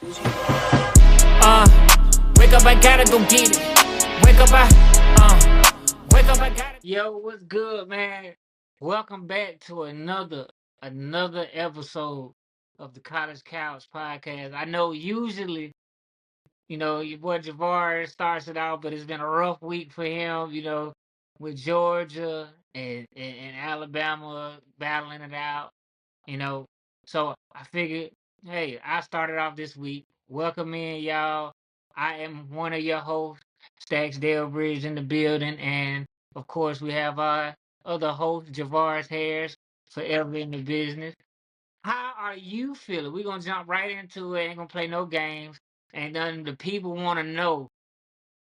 Wake up, I gotta go get it. Wake up, I gotta. Yo, what's good, man? Welcome back to another episode of the College Couch Podcast. I know usually, your boy Javaris starts it out, but it's been a rough week for him, with Georgia and Alabama battling it out, you know. So I figured, hey, I started off this week. Welcome in, y'all. I am one of your hosts, Stackz Bridge in the building, and of course we have our other host, Javaris Harris, forever in the business. How are you feeling? We're gonna jump right into it. Ain't gonna play no games. And then the people want to know,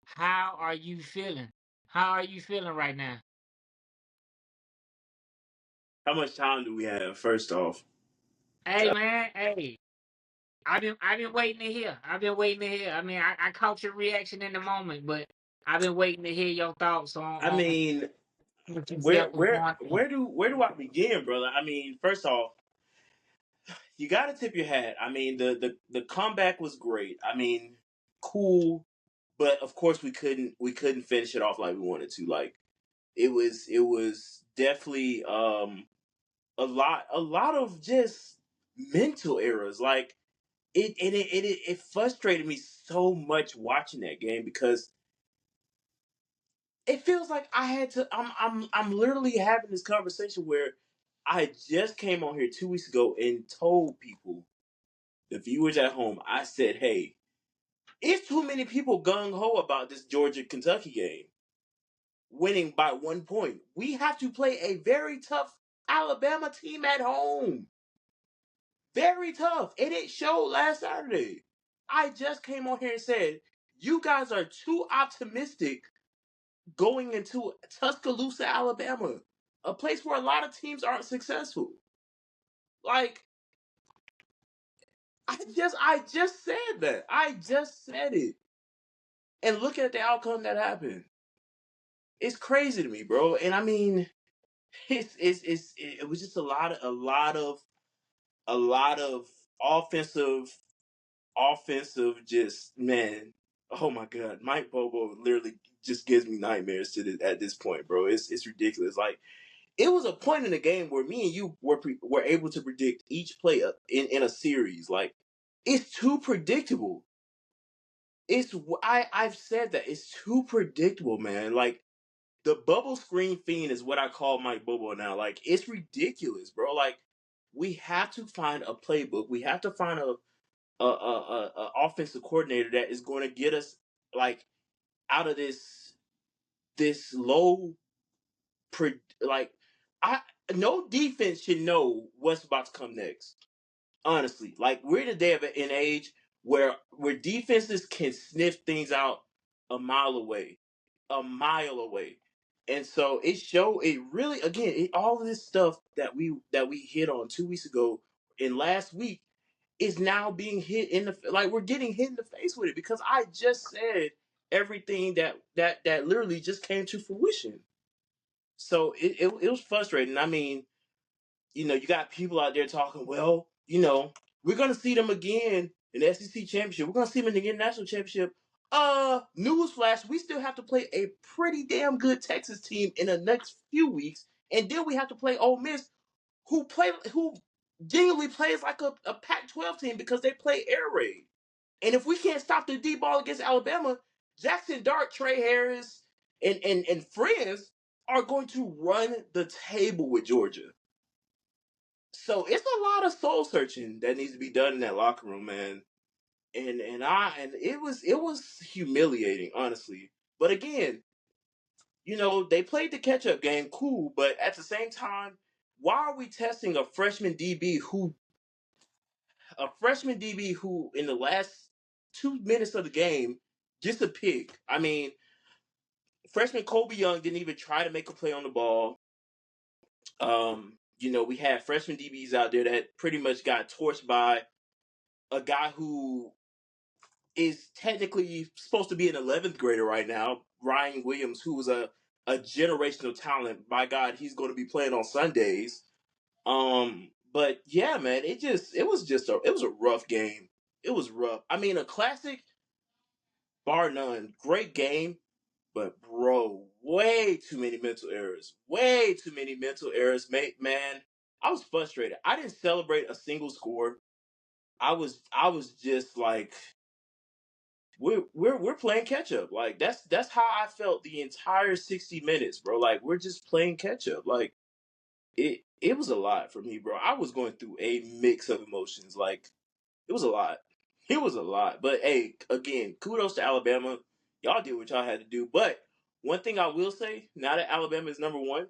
how are you feeling? How are you feeling right now? How much time do we have? First off, Hey man, hey. I've been waiting to hear. I've been waiting to hear. I mean, I caught your reaction in the moment, but I've been waiting to hear your thoughts on, I on mean, what you where felt was where going on. where do I begin, brother? I mean, first off, you got to tip your hat. I mean, the comeback was great. I mean, cool, but of course we couldn't finish it off like we wanted to. Like it was definitely a lot of just mental errors. Like it frustrated me so much watching that game because it feels like I had to. I'm literally having this conversation where I just came on here 2 weeks ago and told people, the viewers at home, I said, "Hey, it's too many people gung ho about this Georgia Kentucky game winning by 1 point. We have to play a very tough Alabama team at home, very tough, and it showed last Saturday." I just came on here and said, "You guys are too optimistic going into Tuscaloosa, Alabama, a place where a lot of teams aren't successful." Like I just said that. I just said it. And look at the outcome that happened. It's crazy to me, bro. And I mean, it was just a lot of offensive just man. Oh my god, Mike Bobo literally just gives me nightmares at this point, bro. It's ridiculous. Like it was a point in the game where me and you were able to predict each play in a series. Like it's too predictable. I've said that it's too predictable, man. Like the bubble screen fiend is what I call Mike Bobo now. Like it's ridiculous, bro. Like we have to find a playbook. We have to find a offensive coordinator that is going to get us like out of this low like I no defense should know what's about to come next. Honestly, like we're in a day of an age where defenses can sniff things out a mile away, and so it really again all of this stuff that we hit on 2 weeks ago and last week is now being hit in the like we're getting hit in the face with it because I just said everything that literally just came to fruition. So it was frustrating. I mean, you got people out there talking, well, we're gonna see them again in the SEC championship. We're gonna see them in the national championship. Newsflash, we still have to play a pretty damn good Texas team in the next few weeks, and then we have to play Ole Miss, who genuinely plays like a Pac-12 team because they play air raid. And if we can't stop the deep ball against Alabama, Jackson Dart, Trey Harris, and friends are going to run the table with Georgia. So it's a lot of soul searching that needs to be done in that locker room, man. And it was humiliating, honestly. But again, they played the catch up game, cool. But at the same time, why are we testing a freshman DB who in the last 2 minutes of the game gets a pick? I mean, freshman Kobe Young didn't even try to make a play on the ball. We had freshman DBs out there that pretty much got torched by a guy who is technically supposed to be an 11th grader right now, Ryan Williams, who was a generational talent. By God, he's going to be playing on Sundays. But yeah, man, it was a rough game. it was rough. I mean, a classic, bar none. Great game, but bro, way too many mental errors. Way too many mental errors, mate. Man, I was frustrated. I didn't celebrate a single score. I was just like, we're playing catch up. Like that's how I felt the entire 60 minutes, bro. Like we're just playing catch up. Like it was a lot for me, bro. I was going through a mix of emotions. Like it was a lot. It was a lot. But hey, again, kudos to Alabama. Y'all did what y'all had to do. But one thing I will say, now that Alabama is number one,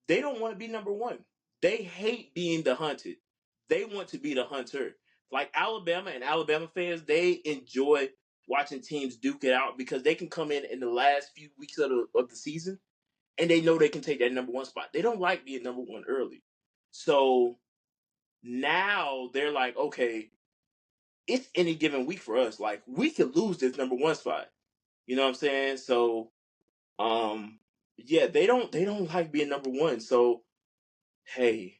they don't want to be number one. They hate being the hunted. They want to be the hunter. Like Alabama and Alabama fans, they enjoy watching teams duke it out because they can come in the last few weeks of the season and they know they can take that number one spot. They don't like being number one early. So now they're like, okay, it's any given week for us. Like we could lose this number one spot. You know what I'm saying? So um yeah, they don't like being number one. So hey,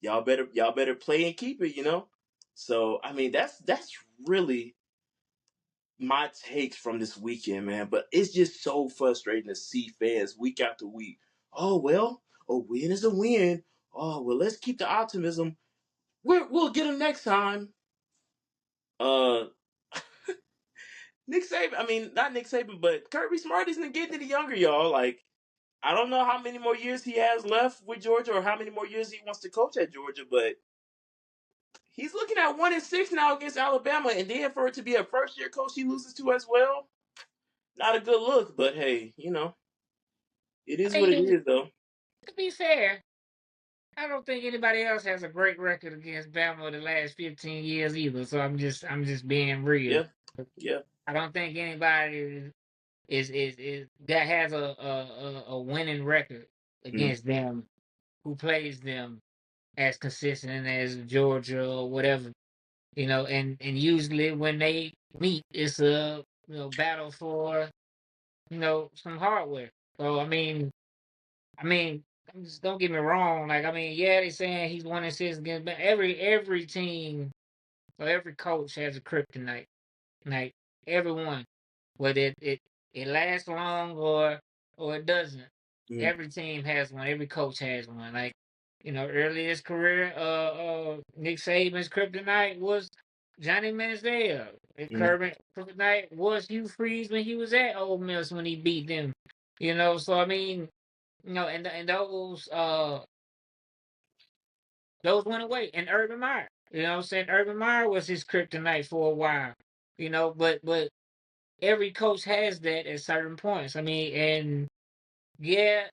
y'all better play and keep it, you know? So I mean that's really my takes from this weekend, man. But it's just so frustrating to see fans week after week. Oh well, a win is a win. Oh well, let's keep the optimism. We'll get them next time. Uh, Nick Saban. I mean, not Nick Saban, but Kirby Smart isn't getting any younger, y'all. Like, I don't know how many more years he has left with Georgia, or how many more years he wants to coach at Georgia, but he's looking at 1-6 now against Alabama, and then for it to be a first year coach he loses to as well, not a good look. But hey, it is I what it mean, is, though. to be fair, I don't think anybody else has a great record against Bama the last 15 years either. So I'm just being real. Yeah, yeah. I don't think anybody is that has a winning record Mm, against them who plays them as consistent as Georgia or whatever. And usually when they meet, it's a battle for some hardware. So I mean, just don't get me wrong. Like, I mean, yeah, they saying he's 1-6 against, but every team or every coach has a kryptonite. Like everyone, whether it lasts long or it doesn't. mm, Every team has one. Every coach has one. Like, early in his career, Nick Saban's kryptonite was Johnny Manziel. And mm. Kirby kryptonite was Hugh Freeze when he was at Ole Miss when he beat them. So I mean, and those went away. And Urban Meyer, what I'm saying, Urban Meyer was his kryptonite for a while. But every coach has that at certain points. I mean, and yeah,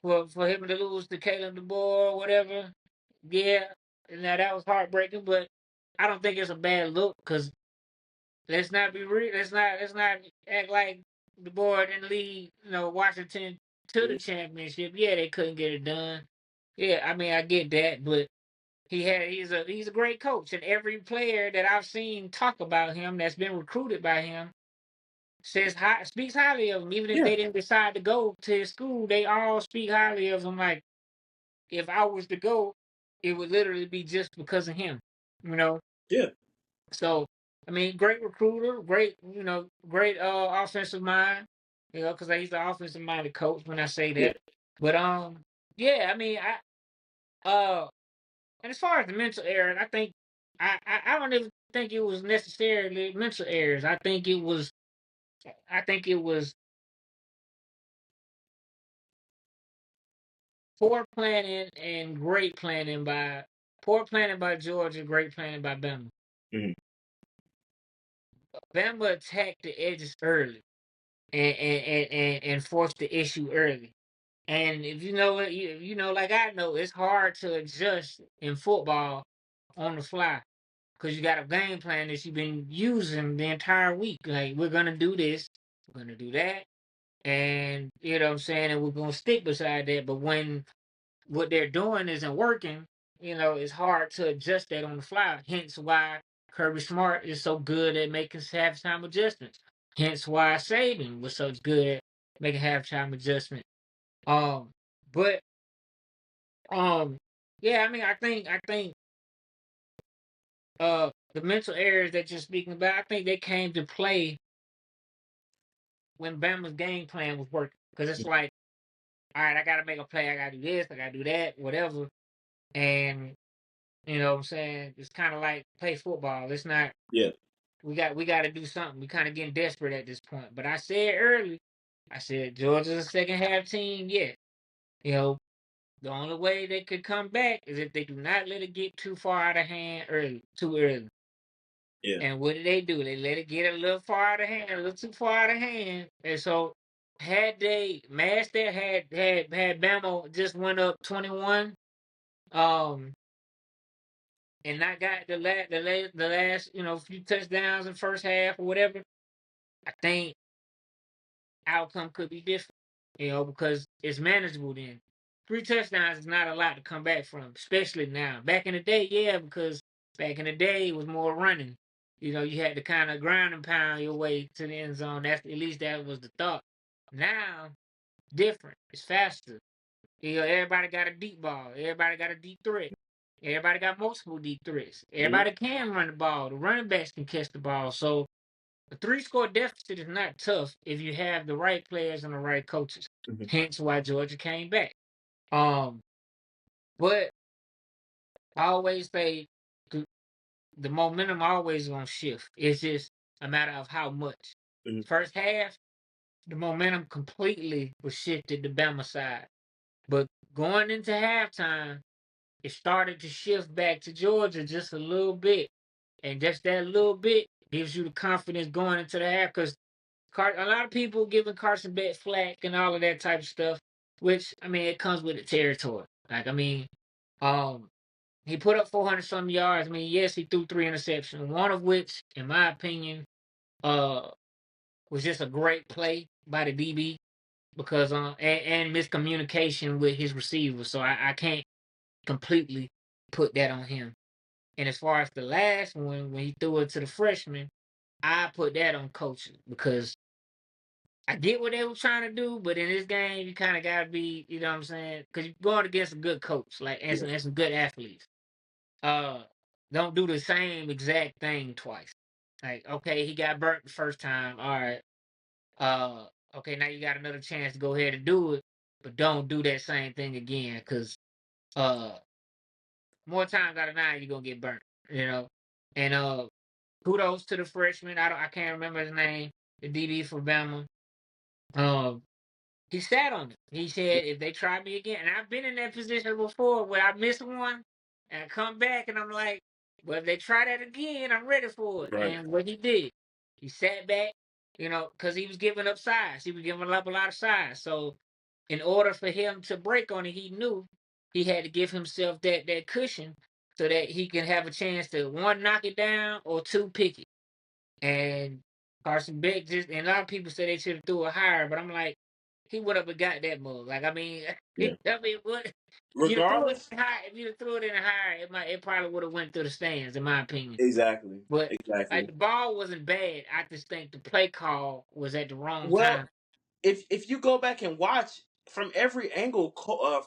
for him to lose to Caleb DeBoer or whatever, yeah, now that was heartbreaking. But I don't think it's a bad look because let's not be real. Let's not act like DeBoer didn't lead Washington to the Mm. championship. Yeah, they couldn't get it done. Yeah, I mean I get that, but he's a great coach, and every player that I've seen talk about him that's been recruited by him speaks highly of him. Even if Yeah, they didn't decide to go to his school, they all speak highly of him. Like if I was to go, it would literally be just because of him. You know. yeah, So I mean, great recruiter, great offensive mind. Because he's the offensive minded coach when I say yeah. that. But yeah, I mean, and as far as the mental errors, I don't even think it was necessarily mental errors. I think it was poor planning by Georgia, great planning by Bama. Mm, Bama attacked the edges early and forced the issue early. And if you know it, like I know, it's hard to adjust in football on the fly because you got a game plan that you've been using the entire week. Like we're gonna do this, we're gonna do that, and you know what I'm saying, and we're gonna stick beside that. But when what they're doing isn't working, it's hard to adjust that on the fly. Hence why Kirby Smart is so good at making halftime adjustments. Hence why Saban was so good at making halftime adjustments. Um, but um, yeah, I mean, I think the mental errors that you're speaking about, I think they came to play when Bama's game plan was working. Because it's like, all right, I got to make a play. I got to do this. I got to do that, whatever. And, you know what I'm saying? It's kind of like play football. It's not, Yeah. we got to do something. We kind of getting desperate at this point. But I said early, I said Georgia's a second half team. Yeah. You know, the only way they could come back is if they do not let it get too far out of hand too early. Yeah. And what did they do? They let it get a little far out of hand, a little too far out of hand. And so had they matched that, had Bama just went up 21, um, and not got the last few touchdowns in first half or whatever, I think outcome could be different. Because it's manageable then. 3 touchdowns is not a lot to come back from, especially now. Back in the day, yeah, because back in the day it was more running. You had to kind of ground and pound your way to the end zone. At least that was the thought. Now, different. It's faster. Everybody got a deep ball. Everybody got a deep threat. Everybody got multiple deep threats. Hmm. Everybody can run the ball. The running backs can catch the ball. So a 3-score deficit is not tough if you have the right players and the right coaches. Hmm. Hence why Georgia came back. Um, but I always say the momentum always gonna shift. It's just a matter of how much. Hmm. First half, the momentum completely was shifted to Bama side. But going into halftime, it started to shift back to Georgia just a little bit. And just that little bit gives you the confidence going into the half because a lot of people giving Carson Beck flack and all of that type of stuff, which I mean it comes with the territory. Like um, he put up 400 some yards. I mean, yes, he threw 3 interceptions, one of which, in my opinion, uh, was just a great play by the DB because and miscommunication with his receivers. So I can't completely put that on him. And as far as the last one, when he threw it to the freshman, I put that on coaching because I get what they were trying to do, but in this game, you kind of got to be, you know what I'm saying? Because you're going against a good coach, like, and Yeah. some good athletes. Uh, don't do the same exact thing twice. Like, okay, he got burnt the first time. All right. Uh, okay, now you got another chance to go ahead and do it, but don't do that same thing again, because uh, more times out of 9, you're gonna get burnt. You know, and kudos to the freshman. I can't remember his name, the DB for Bama. Um, he sat on it. He said, if they try me again, and I've been in that position before where I miss one and I come back and I'm like, well, if they try that again, I'm ready for it. Right. And what he did, he sat back, because he was giving up size. He was giving up a lot of size. So in order for him to break on it, he knew he had to give himself that cushion so that he can have a chance to, one, knock it down, or two, pick it. And Carson Beck and a lot of people say they should have threw it higher, but I'm like, he would have got that move. Like, I mean, Yeah. what? You'd have threw it Regardless. high. If you'd have threw it in higher, it probably would have went through the stands, in my opinion. Exactly. But like Exactly. the ball wasn't bad. I just think the play call was at the wrong Well, time. if you go back and watch from every angle,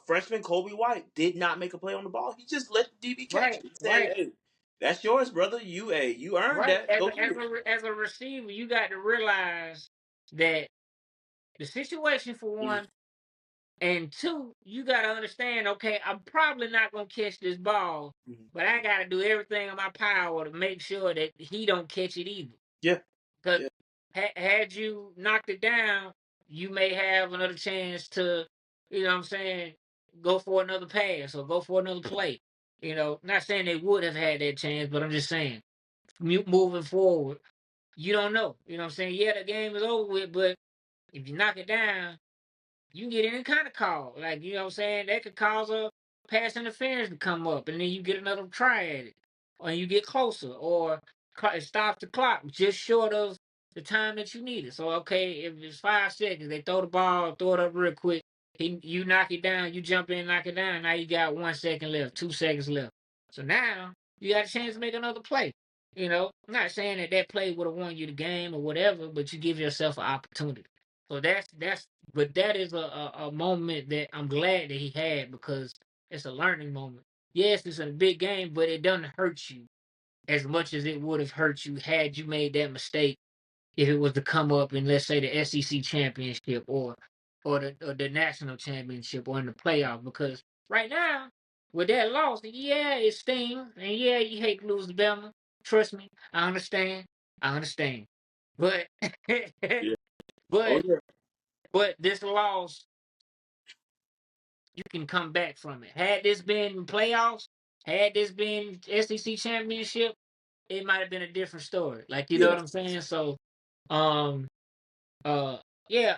freshman Kobe White did not make a play on the ball. He just let the DB catch Right, it. He said, right, "Hey, that's yours, brother. You earned right. that. As Go a, get as it." a as a receiver, you got to realize that the situation, for Mhm. one, and two, you got to understand, okay, I'm probably not going to catch this ball, Mhm. but I got to do everything in my power to make sure that he don't catch it either. Yeah. Because Yeah. had you knocked it down, you may have another chance to, you know what I'm saying, go for another pass or go for another play. Not saying they would have had that chance, but I'm just saying, moving forward, you don't know. You know what I'm saying? Yeah, the game is over with, but if you knock it down, you can get any kind of call. Like, you know what I'm saying? That could cause a pass interference to come up, and then you get another try at it. Or you get closer, or it stops the clock just short of the time that you need it. So, okay, if it's 5 seconds, they throw the ball, throw it up real quick. You knock it down, you jump in, knock it down. Now you got 1 second left, 2 seconds left. So now you got a chance to make another play. I'm not saying that play would have won you the game or whatever, but you give yourself an opportunity. So but that is a moment that I'm glad that he had because it's a learning moment. Yes, it's a big game, but it doesn't hurt you as much as it would have hurt you had you made that mistake if it was to come up in, let's say, the SEC championship or the national championship or in the playoff. Because right now, with that loss, yeah, it stings, and yeah, you hate to lose to Bama. Trust me, I understand. I understand. But Yeah. Oh but yeah. but this loss, you can come back from it. Had this been playoffs, had this been SEC championship, it might have been a different story. Like, you know Yeah. what I'm saying? So, um, uh, yeah,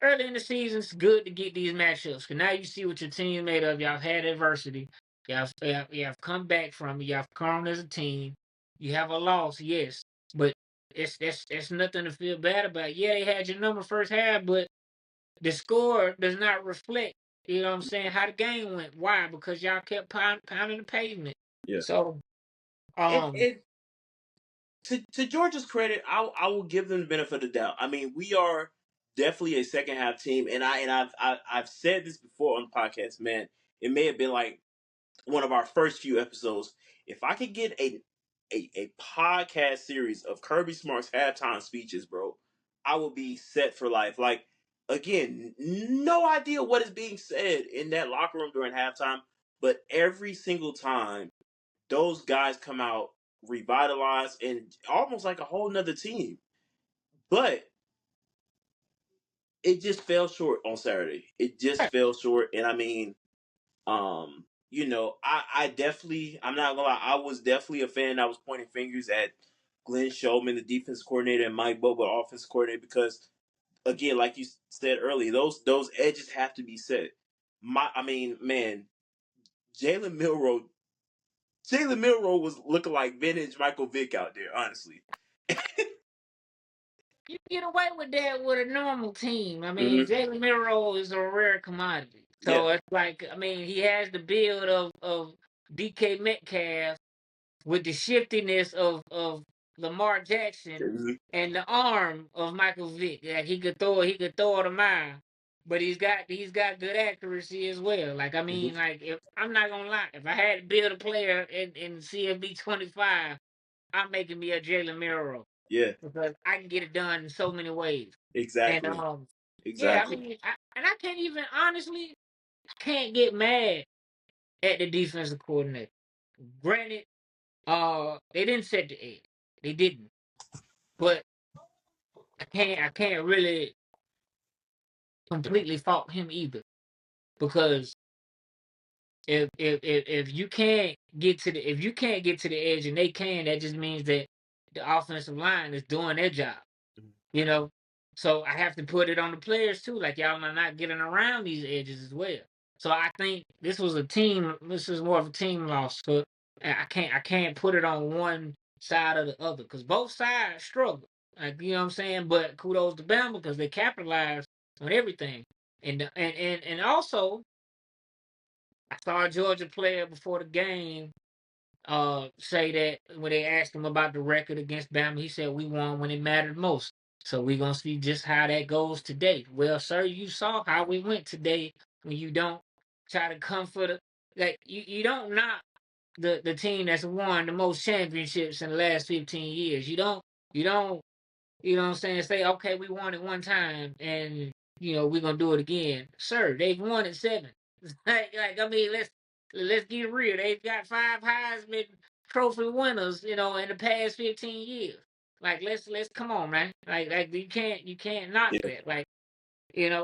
early in the season, it's good to get these matchups because now you see what your team made of. Y'all had adversity. Y'all have come back from it. Y'all have come as a team. You have a loss, yes, but it's nothing to feel bad about. Yeah, they had your number first half, but the score does not reflect, you know what I'm saying, how the game went. Why? Because y'all kept pounding the pavement. Yeah. So, And um, to Georgia's credit, I will give them the benefit of the doubt. I mean, we are definitely a second half team, and I've said this before on the podcast, man. It may have been like one of our first few episodes. If I could get a podcast series of Kirby Smart's halftime speeches, bro, I will be set for life. Like, again, no idea what is being said in that locker room during halftime, but every single time those guys come out revitalized and almost like a whole nother team. But it just fell short on Saturday. It just fell short. And I mean, I definitely, I'm not gonna lie, I was definitely a fan. I was pointing fingers at Glenn Showman, the defense coordinator, and Mike Bobo, the offense coordinator, because again, like you said earlier, those edges have to be set. I mean, man, Jalen Milrow, Jalen Milrow was looking like vintage Michael Vick out there, honestly. you get away with that with a normal team. I mean, Hmm. Jalen Miro is a rare commodity. Yeah. So it's like, I mean, he has the build of DK Metcalf with the shiftiness of Lamar Jackson Mhm. and the arm of Michael Vick. Like, he could throw it a mile. But he's got good accuracy as well. Like, I Mhm. mean, like, if I'm not gonna lie, if I had to build a player in CFB 25, I'm making me a Jalen Miro Yeah. because I can get it done in so many ways. And Exactly. yeah, I Exactly. mean, I can't even honestly, I can't get mad at the defensive coordinator. Granted, they didn't set the edge, they didn't, but I can't really completely fault him either because if you can't get to the if you can't get to the edge and they can, that just means that the offensive line is doing their job. You know, so I have to put it on the players too. Like, y'all are not getting around these edges as well. So I think this was a team. This is more of a team loss. So I can't put it on one side or the other because both sides struggle. Like, you know what I'm saying. But kudos to Bama because they capitalized on everything. And also, I saw a Georgia player before the game say that when they asked him about the record against Bama, he said we won when it mattered most. So we're gonna see just how that goes today. Well, sir, you saw how we went today when you don't try to come for the like you don't knock the team that's won the most championships in the last 15 years. You don't you know what I'm saying? Say, okay, we won it one time and we're gonna do it again. Sir, they've won it seven. I mean, let's get real. They've got five Heisman Trophy winners, in the past 15 years. Like, let's come on, man. Like you can't knock Yeah. that. Like,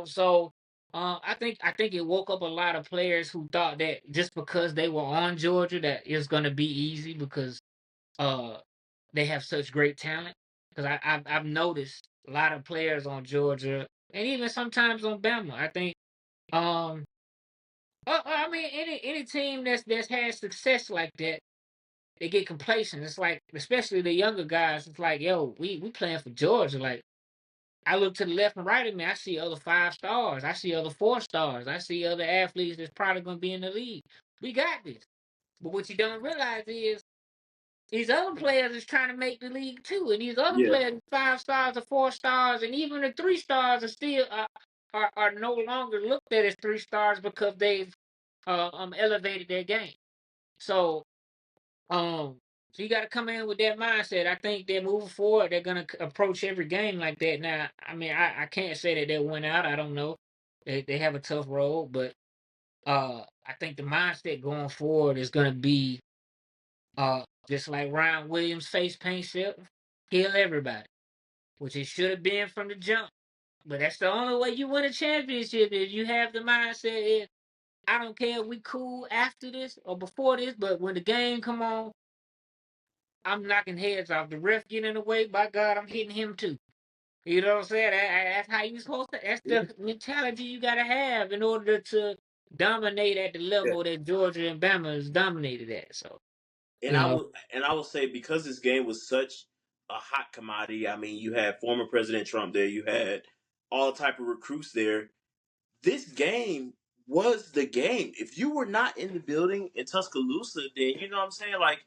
so I think it woke up a lot of players who thought that just because they were on Georgia that it's gonna be easy because uh they have such great talent. Because I've noticed a lot of players on Georgia and even sometimes on Bama. I think um I mean any team that's had success like that, they get complacent. It's like, especially the younger guys, it's like, yo, we playing for Georgia. Like, I look to the left and right of me, I see other 5 stars, I see other 4 stars, I see other athletes that's probably gonna be in the league. We got this. But what you don't realize is these other players is trying to make the league too, and these other Yeah. players, 5 stars or 4 stars, and even the 3 stars are still are no longer looked at as 3 stars because they've elevated their game. So um So you got to come in with that mindset. I think that moving forward, they're gonna approach every game like that. Now, I mean, I can't say that they went out. I don't know. They have a tough road, but I think the mindset going forward is gonna be just like Ryan Williams face paint ship, kill everybody, which it should have been from the jump. But that's the only way you win a championship is you have the mindset is I don't care if we cool after this or before this, but when the game come on, I'm knocking heads off. The ref get in the way, by God, I'm hitting him too. You know what I'm saying? That's how you supposed to. That's the mentality you gotta have in order to dominate at the Yeah. level that Georgia and Bama is dominated at. So And you I know, will say because this game was such a hot commodity. I mean, you had former President Trump there. You had all type of recruits there. This game was the game. If you were not in the building in Tuscaloosa, then you know what I'm saying. Like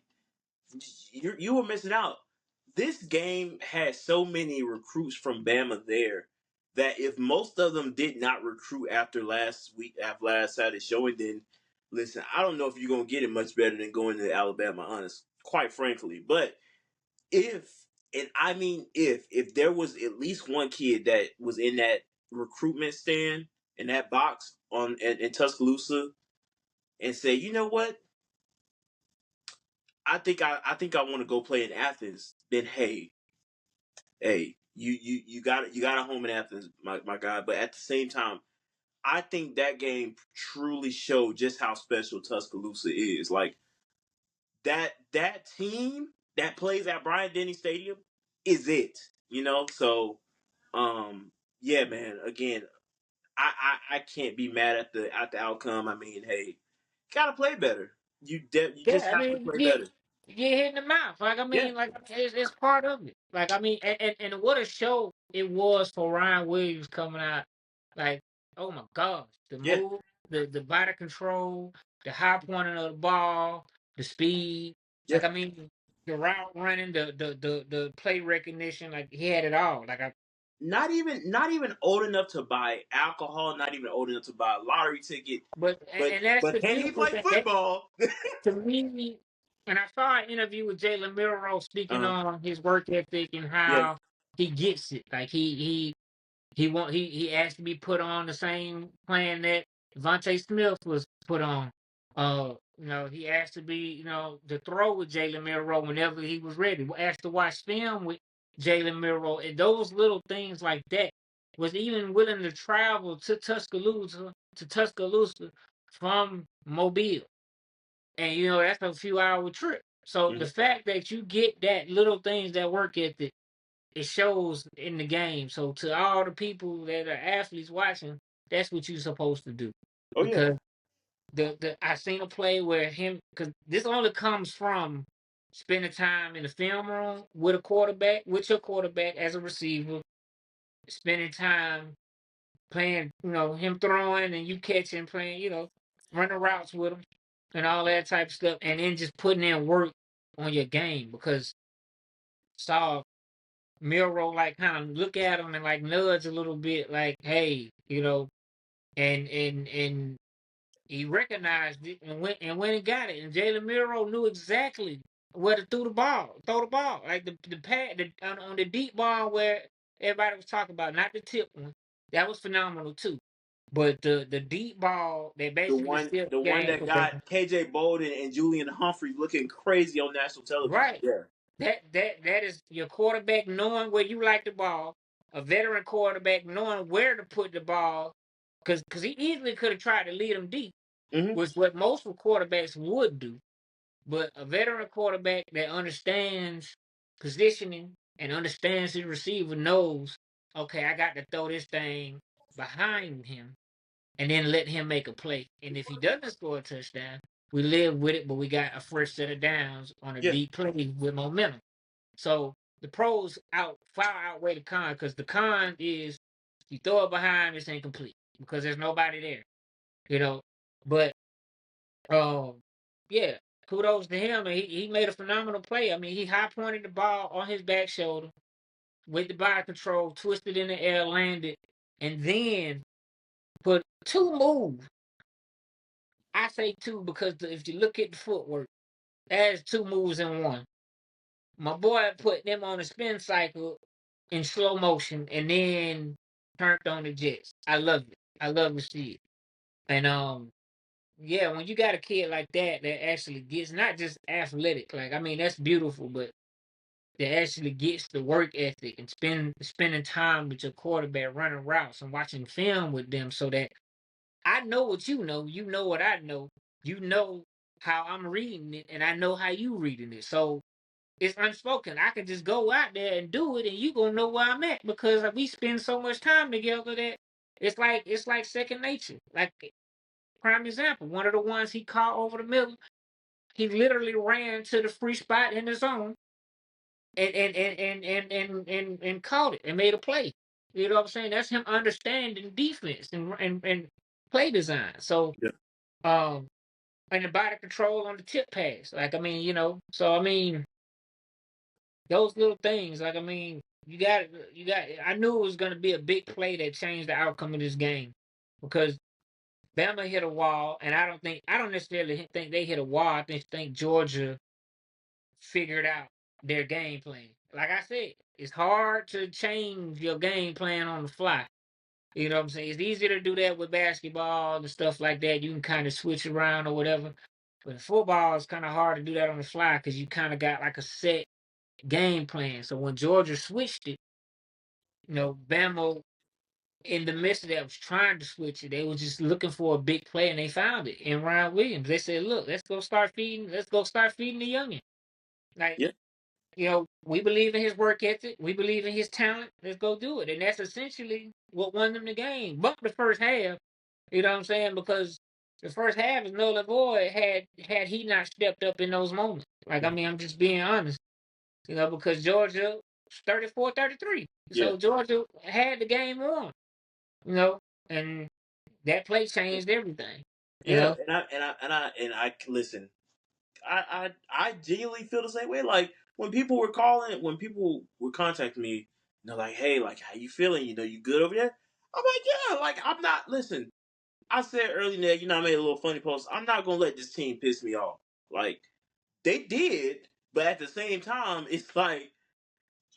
you were missing out. This game had so many recruits from Bama there that if most of them did not recruit after last week, after last Saturday showing, then listen, I don't know if you're gonna get it much better than going to Alabama, honest, quite frankly. But if and I mean if there was at least one kid that was in that recruitment stand in that box in Tuscaloosa and say, you know what, I think I want to go play in Athens, then hey, you got it. You got a home in Athens, my guy. But at the same time, I think that game truly showed just how special Tuscaloosa is. Like that team that plays at Bryant Denny Stadium is it. You know, so yeah, man. Again, I can't be mad at the outcome. I mean, hey, gotta play better. You yeah, just I have to mean, play yeah, better. get hit in the mouth. Like I Yeah, mean, like it's part of it. Like I mean, and what a show it was for Ryan Williams coming out. Like, oh my gosh, the yeah, move, the body control, the high pointing of the ball, the speed. yeah. Like I mean, the route running, the play recognition. Like he had it all. Like I, Not even old enough to buy alcohol, not even old enough to buy a lottery ticket. but and that's But the can he beautiful play thing. That football? to me, and I saw an interview with Jalen Milrow speaking uh on his work ethic and yeah, how he gets it. Like he asked to be put on the same plan that Devontae Smith was put on. He asked to be, to throw with Jalen Milrow whenever he was ready. Asked to watch film with Jalen Milrow, and those little things like that was even willing to travel to Tuscaloosa from Mobile. And that's a few hour trip. So the hmm fact that you get that little things that work ethic, it shows in the game. So to all the people that are athletes watching, that's what you're supposed to do. oh yeah, Because the I seen a play where him because this only comes from spending time in the film room with a quarterback, with your quarterback as a receiver, spending time playing, him throwing and you catching, playing, running routes with him and all that type of stuff, and then just putting in work on your game because saw Milrow like kind of look at him and like nudge a little bit, like, hey, and he recognized it and went and got it, and Jalen Milrow knew exactly where to throw the ball, like the pad on the deep ball where everybody was talking about, not the tip one, that was phenomenal too. But the deep ball that basically still the one game that got KJ Bolden and Julian Humphrey looking crazy on national television. right. Yeah, That is your quarterback knowing where you like the ball, a veteran quarterback knowing where to put the ball, because he easily could have tried to lead them deep, hmm which what most quarterbacks would do. But a veteran quarterback that understands positioning and understands his receiver knows, okay, I got to throw this thing behind him and then let him make a play. And if he doesn't score a touchdown, we live with it, but we got a fresh set of downs on a yeah, deep play with momentum. So the pros far outweigh the con because the con is you throw it behind, it's incomplete because there's nobody there, you know. But um, yeah, kudos to him. And he made a phenomenal play. I mean, he high pointed the ball on his back shoulder with the body control, twisted in the air, landed, and then put two moves. I say two because if you look at the footwork, there's two moves in one. My boy put them on a spin cycle in slow motion and then turned on the jets. I love it. I love to see it. And yeah, when you got a kid like that that actually gets not just athletic, like I mean that's beautiful, but that actually gets the work ethic and spending time with your quarterback running routes and watching film with them so that I know what you know what I know, you know how I'm reading it, and I know how you reading it. So it's unspoken. I can just go out there and do it, and you gonna know where I'm at because we spend so much time together that it's like second nature. Like prime example, one of the ones he caught over the middle, he literally ran to the free spot in the zone and caught it and made a play. You know what I'm saying? That's him understanding defense and play design. So Yeah. um and the body control on the tip pass. Like I mean, so I mean those little things, like I mean, you got I knew it was gonna be a big play that changed the outcome of this game. Because Bama hit a wall, and I don't necessarily think they hit a wall. I think Georgia figured out their game plan. Like I said, it's hard to change your game plan on the fly. You know what I'm saying? It's easy to do that with basketball and stuff like that. You can kind of switch around or whatever. But in football, it's kind of hard to do that on the fly because you kind of got like a set game plan. So when Georgia switched it, Bama in the midst of that was trying to switch it. They was just looking for a big play and they found it in Ryan Williams. They said, "Look, let's go start feeding the youngin." Like Yeah. we believe in his work ethic. We believe in his talent. Let's go do it. And that's essentially what won them the game. But the first half, you know what I'm saying? Because the first half is null and void had he not stepped up in those moments. Like, I mean, I'm just being honest, because Georgia 34-33. Yeah. So Georgia had the game won, you know, and that play changed everything, you Yeah. know. And I listen. I genuinely feel the same way. Like when people were calling, when people were contacting me, like, "Hey, like, how you feeling? You good over there?" I'm like, "Yeah." Like, I'm not. Listen, I said earlier that I made a little funny post. I'm not gonna let this team piss me off. Like they did, but at the same time, it's like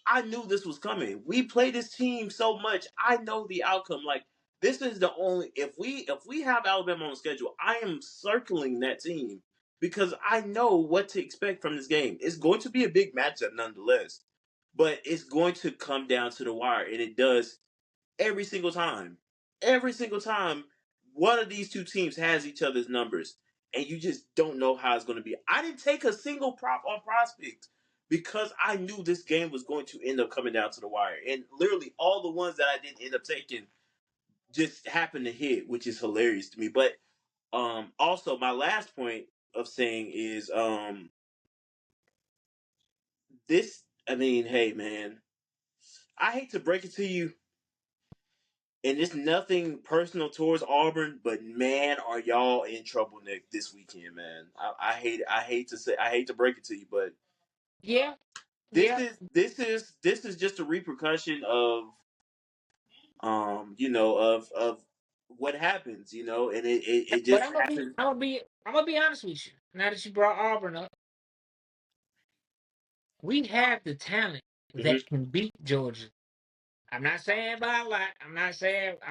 I knew this was coming. We play this team so much. I know the outcome. Like this is the only if we have Alabama on the schedule, I am circling that team because I know what to expect from this game. It's going to be a big matchup nonetheless, but it's going to come down to the wire, and it does every single time. Every single time, one of these two teams has each other's numbers, and you just don't know how it's going to be. I didn't take a single prop on prospects because I knew this game was going to end up coming down to the wire. And literally, all the ones that I didn't end up taking just happened to hit, which is hilarious to me. But also, my last point of saying is this. I mean, hey, man, I hate to break it to you, and it's nothing personal towards Auburn, but man, are y'all in trouble this weekend, man. I hate to break it to you, but Yeah, this yeah. is this is this is just a repercussion of of what happens, and it But just happens. I'm gonna be honest with you. Now that you brought Auburn up, we have the talent Hmm. that can beat Georgia. I'm not saying by a lot. I'm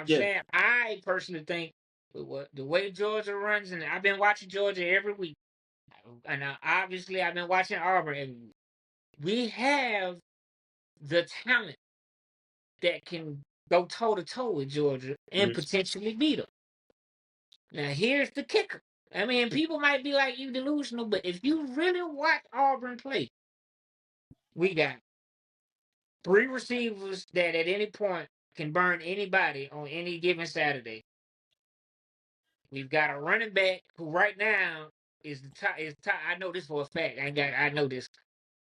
Yeah. saying I personally think with the way Georgia runs, and I've been watching Georgia every week, and obviously I've been watching Auburn every week. We have the talent that can go toe to toe with Georgia and Hmm. potentially beat them. Now here's the kicker. I mean, people might be like you delusional, but if you really watch Auburn play, we got three receivers that at any point can burn anybody on any given Saturday. We've got a running back who right now is the top. Is top. I know this for a fact. I know this.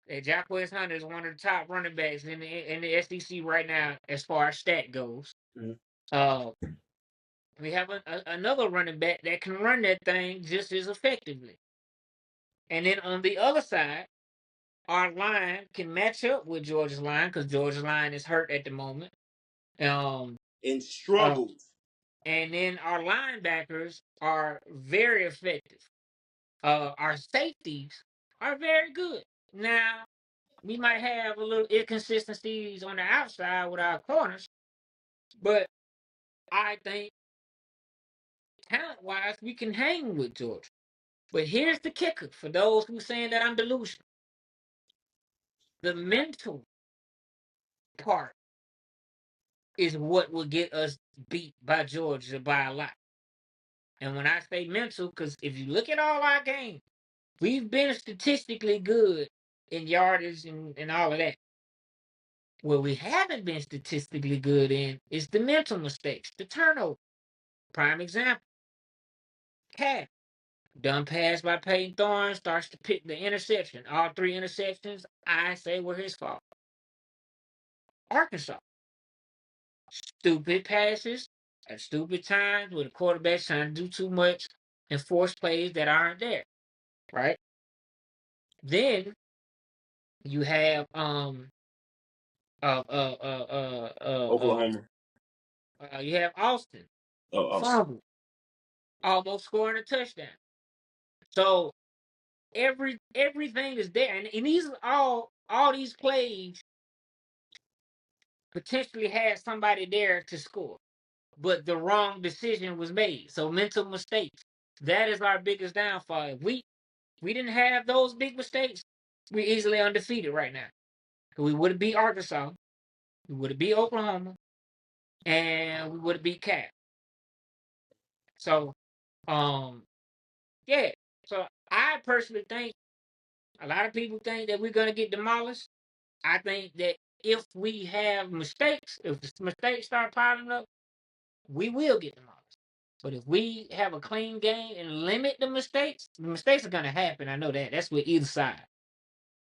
That Jacquez Hunter is one of the top running backs in the SEC right now as far as stat goes. Hmm. Uh, we have another running back that can run that thing just as effectively. And then on the other side, our line can match up with Georgia's line because Georgia's line is hurt at the moment. Um, And uh, struggled. and then our linebackers are very effective. Our safeties are very good. Now, We might have a little inconsistencies on the outside with our corners, but I think talent wise we can hang with Georgia. But here's the kicker for those who saying that I'm delusional. The mental part is what will get us beat by Georgia by a lot. And when I say mental, because if you look at all our games, we've been statistically good in yardage and all of that. What we haven't been statistically good in is the mental mistakes, the turnover. Prime example, Cat. Done pass by Peyton Thorne, starts to pick the interception. All three interceptions, I say, were his fault. Arkansas. Stupid passes at stupid times with a quarterback trying to do too much and force plays that aren't there. Right? Then you have uh uh uh uh uh, Oklahoma. you have Austin Oh, Austin. fumble, almost scoring a touchdown. So everything is there, and these all these plays potentially had somebody there to score, but the wrong decision was made. So mental mistakes. That is our biggest downfall. If we didn't have those big mistakes, we're easily undefeated right now. We would have beat Arkansas, we would have beat Oklahoma, and we would have beat Cat. So, yeah. So I personally think a lot of people think that we're gonna get demolished. I think that if we have mistakes, if the mistakes start piling up, we will get demolished. But if we have a clean game and limit the mistakes are gonna happen. I know that. That's with either side.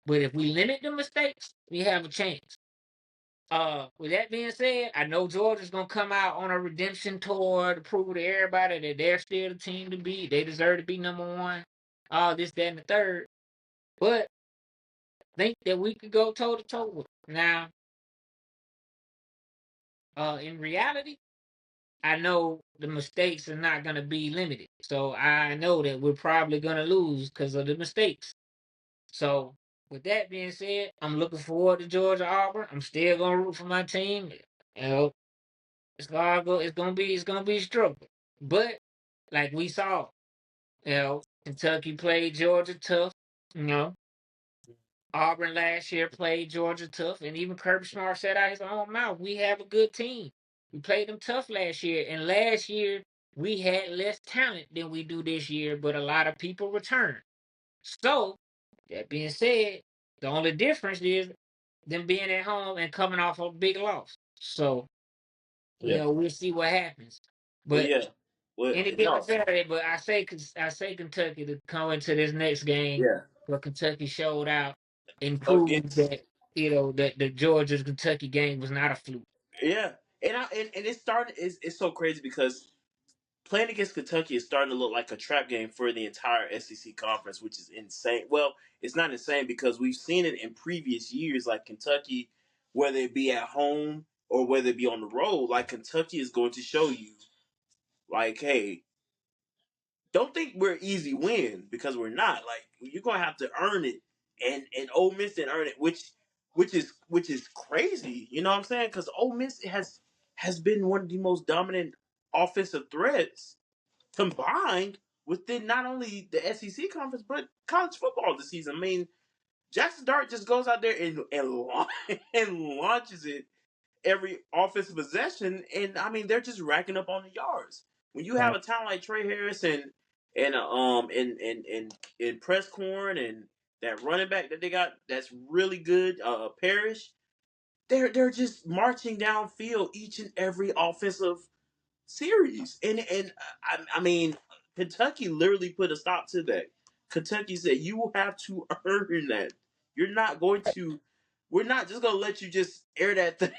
But if we limit the mistakes, we have a chance. With that being said, I know Georgia's gonna come out on a redemption tour to prove to everybody that they're still the team to beat. They deserve to be number one. All this, that, and the third. But think that we could go toe to toe with them. Now, in reality, I know the mistakes are not gonna be limited. So I know that we're probably gonna lose because of the mistakes. So with that being said, I'm looking forward to Georgia Auburn. I'm still gonna root for my team. You know, it's gonna be a struggle. But like we saw, Kentucky played Georgia tough. You know, Auburn last year played Georgia tough, and even Kirby Smart said out his own mouth, "We have a good team. We played them tough last year, and last year we had less talent than we do this year, but a lot of people returned." So that being said, the only difference is them being at home and coming off a big loss. So Yeah. we'll see what happens. Well, But yeah. Well, any given no. Saturday, but I say Kentucky to come into this next game Yeah. where Kentucky showed out and proved Against. that that the Georgia Kentucky game was not a fluke. Yeah. And it's starting. It's so crazy because playing against Kentucky is starting to look like a trap game for the entire SEC conference, which is insane. Well, it's not insane because we've seen it in previous years, like Kentucky, whether it be at home or whether it be on the road. Like Kentucky is going to show you, like, hey, don't think we're easy win because we're not. Like you're gonna have to earn it, and Ole Miss didn't earn it, which is crazy. You know what I'm saying? Because Ole Miss has been one of the most dominant offensive threats combined within not only the SEC conference but college football this season. I mean, Jackson Dart just goes out there and launches it every offensive possession, and I mean they're just racking up on the yards. When you have Right. a talent like Trey Harris and Presscorn and that running back that they got that's really good, Parrish, they're just marching downfield each and every offensive series, and I mean Kentucky literally put a stop to that. Kentucky said you will have to earn that. You're not going to. We're not just gonna let you just air that thing,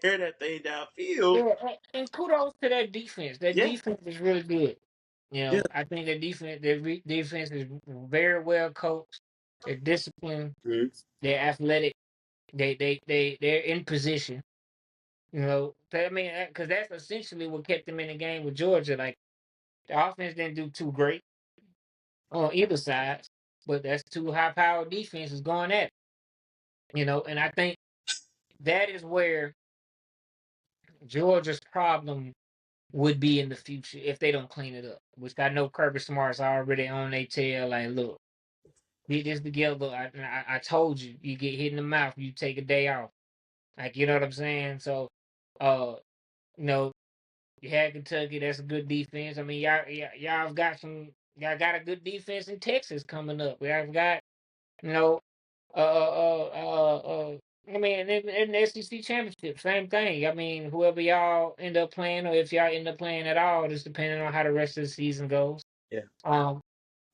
air that thing downfield. Yeah, and kudos to that defense. That Yeah, defense is really good. yeah, I think defense is very well coached. They're disciplined. mhm, They're athletic. They're in position. I mean, because that's essentially what kept them in the game with Georgia. Like the offense didn't do too great on either side, but that's two high-powered defenses going at it. And I think that is where Georgia's problem would be in the future if they don't clean it up. Which I know Kirby Smart's already on their tail. Like, look, get this together. I told you, you get hit in the mouth, you take a day off. Like, you know what I'm saying? So, uh, you know, you had Kentucky. That's a good defense. I mean, y'all got y'all got a good defense in Texas coming up. Y'all got, you know, uh, uh, uh, uh, I mean, in the SEC championship, same thing. I mean, whoever y'all end up playing, or if y'all end up playing at all, just depending on how the rest of the season goes. Yeah. Um,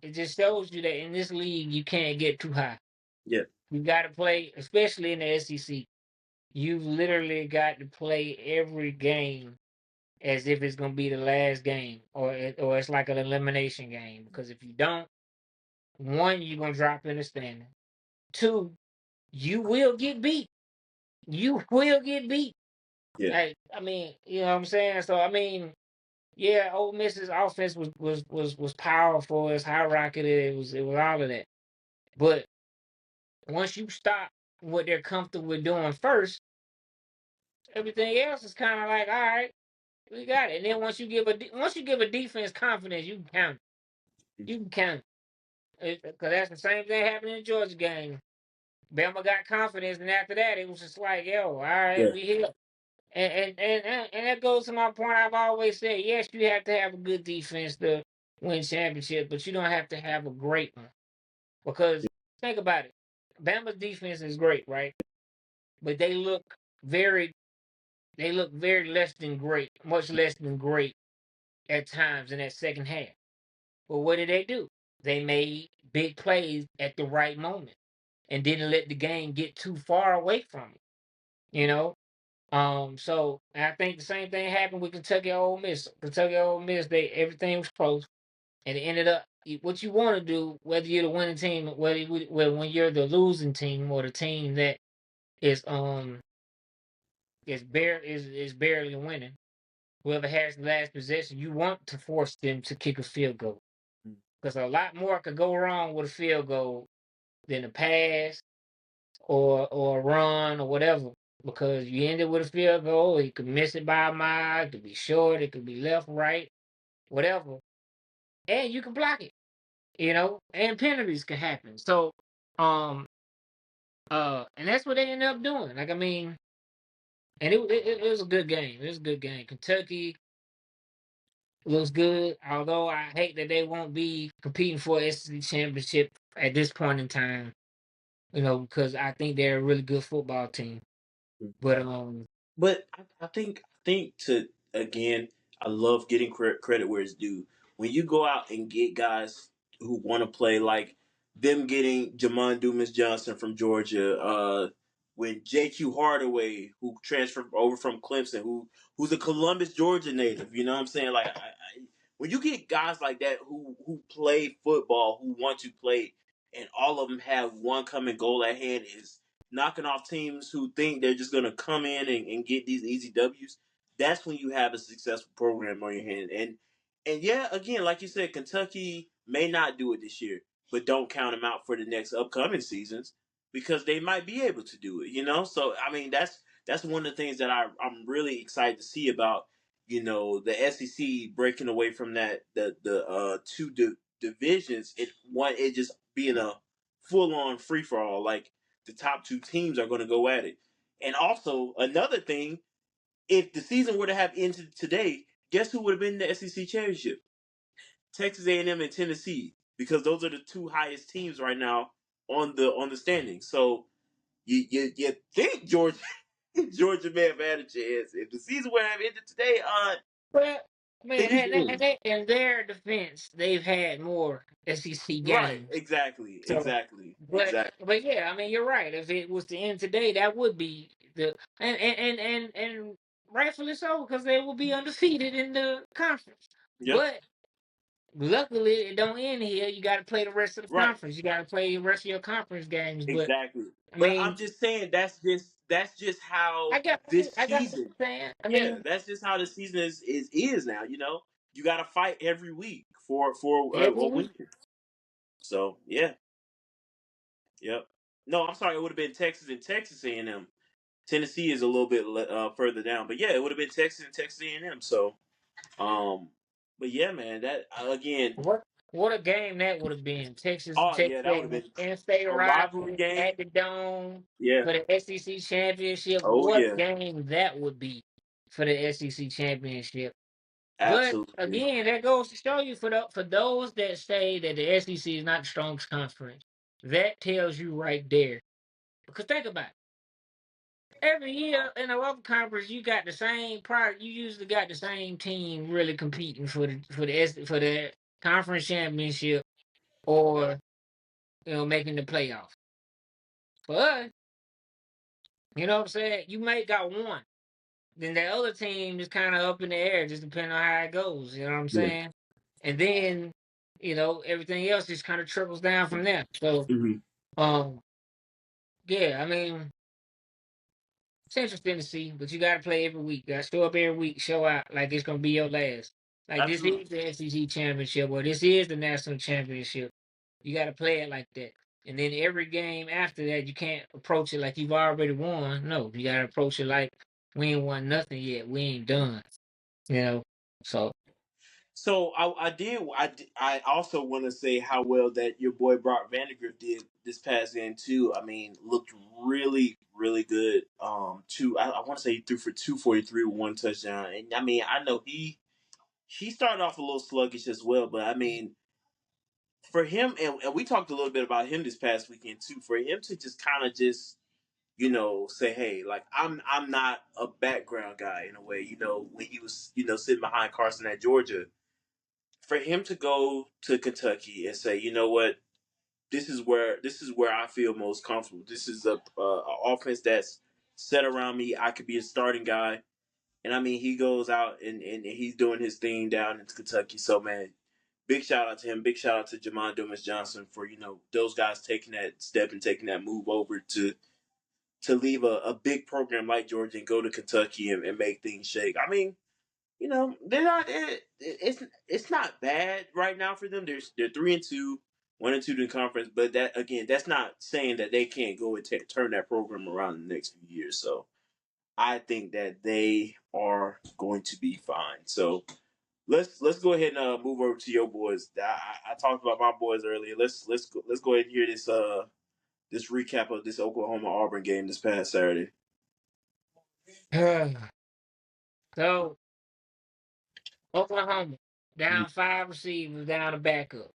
it just shows you that in this league, you can't get too high. Yeah. You got to play, especially in the SEC. You've literally got to play every game as if it's gonna be the last game, or it's like an elimination game. Because if you don't, one, you're gonna drop in the standing. Two, you will get beat. You will get beat. Yeah. Like, I mean, you know what I'm saying? So I mean, yeah, Ole Miss's offense was powerful, it's high rocketed, it was all of that. But once you stop what they're comfortable with doing first, everything else is kind of like, all right, we got it. And then once you give a defense confidence, you can count it. You can count it. Because that's the same thing happened in the Georgia game. Bama got confidence, and after that, it was just like, yo, all right, Yeah. we here. And that goes to my point I've always said. Yes, you have to have a good defense to win championship, but you don't have to have a great one. Because think about it, Bama's defense is great, right? But very, they look very less than great, much less than great at times in that second half. But what did they do? They made big plays at the right moment and didn't let the game get too far away from it. You know, so I think the same thing happened with Kentucky Ole Miss. Kentucky Ole Miss, everything was close, and it ended up what you want to do, whether you're the winning team, when you're the losing team or the team that is is barely winning. Whoever has the last possession, you want to force them to kick a field goal because a lot more could go wrong with a field goal than a pass or a run or whatever. Because you end it with a field goal, you could miss it by a mile, it could be short, it could be left, right, whatever. And you can block it, and penalties can happen. So, um, and that's what they ended up doing. Like, I mean, and it was a good game. It was a good game. Kentucky looks good, although I hate that they won't be competing for a SEC championship at this point in time, because I think they're a really good football team. But But I think to again, I love getting credit where it's due. When you go out and get guys who want to play, like them getting Jamon Dumas Johnson from Georgia, when J.Q. Hardaway, who transferred over from Clemson, who's a Columbus, Georgia native, you know what I'm saying? Like, when you get guys like that who play football, who want to play, and all of them have one common goal at hand is knocking off teams who think they're just going to come in and get these easy W's, that's when you have a successful program on your hand. And yeah, again, like you said, Kentucky may not do it this year, but don't count them out for the next upcoming seasons because they might be able to do it. So I mean, that's one of the things that I'm really excited to see about the SEC breaking away from the two divisions. It just being a full on free for all. Like the top two teams are going to go at it. And also another thing, if the season were to have ended today, guess who would have been in the SEC championship? Texas A&M and Tennessee, because those are the two highest teams right now on the standings. So you think Georgia may have had a chance if the season would have ended today? well, man, Things do. in their defense, they've had more SEC Right. games. Exactly. So, Exactly. but Exactly. but yeah, I mean, you're right. If it was to end today, that would be and rightfully so, because they will be undefeated in the conference. Yep. But luckily, it don't end here. You got to play the rest of the Right. conference. You got to play the rest of your conference games. But Exactly. I But I'm mean, just saying that's just how this I got what season. you're saying. I Yeah, mean, that's just how the season is now. You got to fight every week for a every week. win. So yeah, yep. No, I'm sorry. It would have been Texas and Texas A&M. Tennessee is a little bit further down, but yeah, it would have been Texas and Texas A&M. So, um, but yeah, man, that again. What a game that would have been. Texas, Oh Texas yeah, that would have A&M, been in-state a rivalry rivalry game. at the Dome Yeah. for the SEC championship. Oh What yeah. game that would be for the SEC championship. But Absolutely. again, that goes to show you for those that say that the SEC is not the strongest conference, that tells you right there. Because think about it. Every year in a local conference, you got the same product. You usually got the same team really competing for the conference championship or making the playoffs. For us, you know what I'm saying? You may got one. Then the other team is kind of up in the air, just depending on how it goes. You know what I'm Yeah. saying? And then, everything else just kind of trickles down from there. So, Hmm. um, yeah, I mean, it's interesting to see, but you got to play every week. Got to show up every week, show out like it's gonna be your last. Like this Absolutely. is the SEC championship, or this is the national championship. You got to play it like that. And then every game after that, you can't approach it like you've already won. No, you got to approach it like we ain't won nothing yet. We ain't done. You know. So So I also want to say how well that your boy Brock Vandegrift did this past game too. I mean, looked really really good. I want to say he threw for 243 with one touchdown, and I mean I know he started off a little sluggish as well, but I mean for him and we talked a little bit about him this past weekend too. For him to just kind of just say, hey, like I'm not a background guy in a way. When he was sitting behind Carson at Georgia, for him to go to Kentucky and say, you know what, this is where I feel most comfortable. This is a offense that's set around me. I could be a starting guy, and I mean he goes out and he's doing his thing down in Kentucky. So man, big shout out to him. Big shout out to Jamon Dumas Johnson for those guys taking that step and taking that move over to leave a big program like Georgia and go to Kentucky and make things shake. I mean, they're not. It's not bad right now for them. They're 3-2, 1-2 in the conference, but that again, that's not saying that they can't go and turn that program around in the next few years. So I think that they are going to be fine. So let's go ahead and move over to your boys. I talked about my boys earlier. Let's go ahead and hear this recap of this Oklahoma Auburn game this past Saturday. so Oklahoma down five receivers, down a backup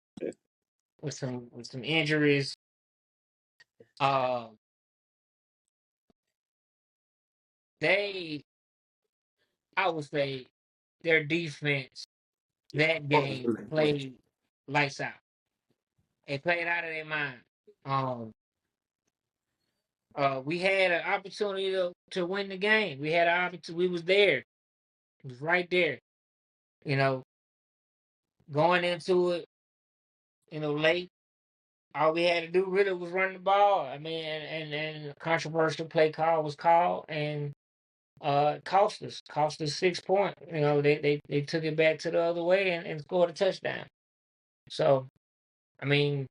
with some injuries. Uh, they I would say their defense that game played lights out. They played out of their mind. Um, we had an opportunity to win the game. We had an opportunity. We was there. It was right there. You know, going into it, late. All we had to do really was run the ball. I mean, and a controversial play call was called and cost us 6 points. They took it back to the other way and scored a touchdown. So I mean,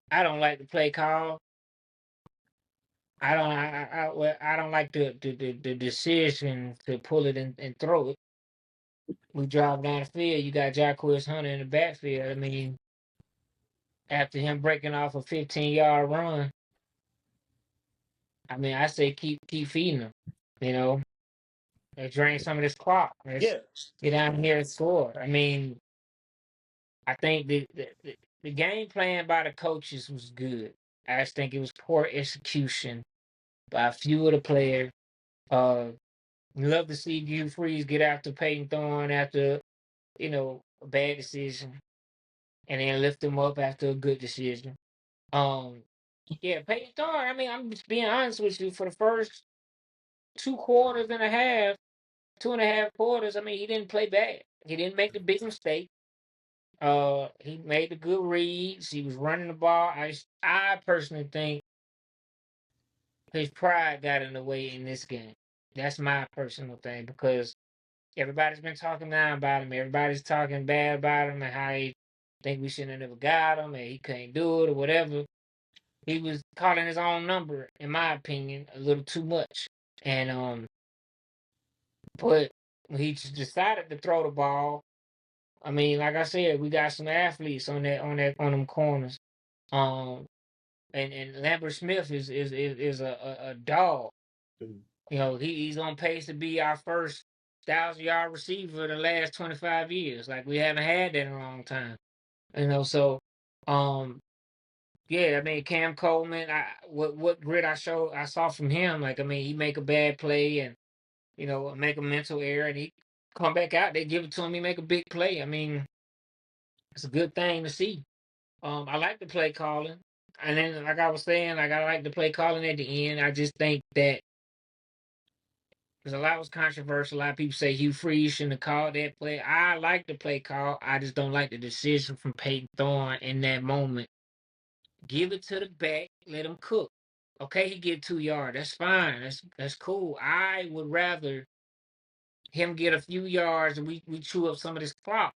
I don't like the play call. I don't like the decision to pull it and throw it. We drive down the field. You got Jacquez Hunter in the backfield. I mean, after him breaking off a 15-yard run, I mean, I say keep feeding him. You know, let's drain some of this clock. Let's Yeah, get down here and score. I mean, I think the game plan by the coaches was good. I just think it was poor execution by a few of the players. Uh, you love to see Hugh Freeze get after Peyton Thorne after a bad decision, and then lift him up after a good decision. Um, yeah, Peyton Thorne. I mean, I'm just being honest with you. For the first 2 quarters and a half, 2.5 quarters, I mean, he didn't play bad. He didn't make the big mistake. He made the good reads. He was running the ball. I personally think his pride got in the way in this game. That's my personal thing because everybody's been talking down about him. Everybody's talking bad about him and how he think we shouldn't have never got him, and he couldn't do it or whatever. He was calling his own number, in my opinion, a little too much. And but when he just decided to throw the ball, I mean, like I said, we got some athletes on them corners. Um, and Lambert Smith is a dog. Mhm. You know, he's on pace to be our first 1,000-yard receiver in the last 25 years. Like we haven't had that in a long time. You know, so um yeah, I mean Cam Coleman, what grit I saw from him, like I mean he make a bad play and make a mental error and he come back out, they give it to him, he make a big play. I mean, it's a good thing to see. I like the play calling. And then like I was saying, like I like the play calling at the end. I just think that because a lot was controversial. A lot of people say Hugh Freeze shouldn't have called that play. I like the play call. I just don't like the decision from Peyton Thorne in that moment. Give it to the back, let him cook. Okay, he get 2 yards. That's fine. That's cool. I would rather him get a few yards and we chew up some of this clock.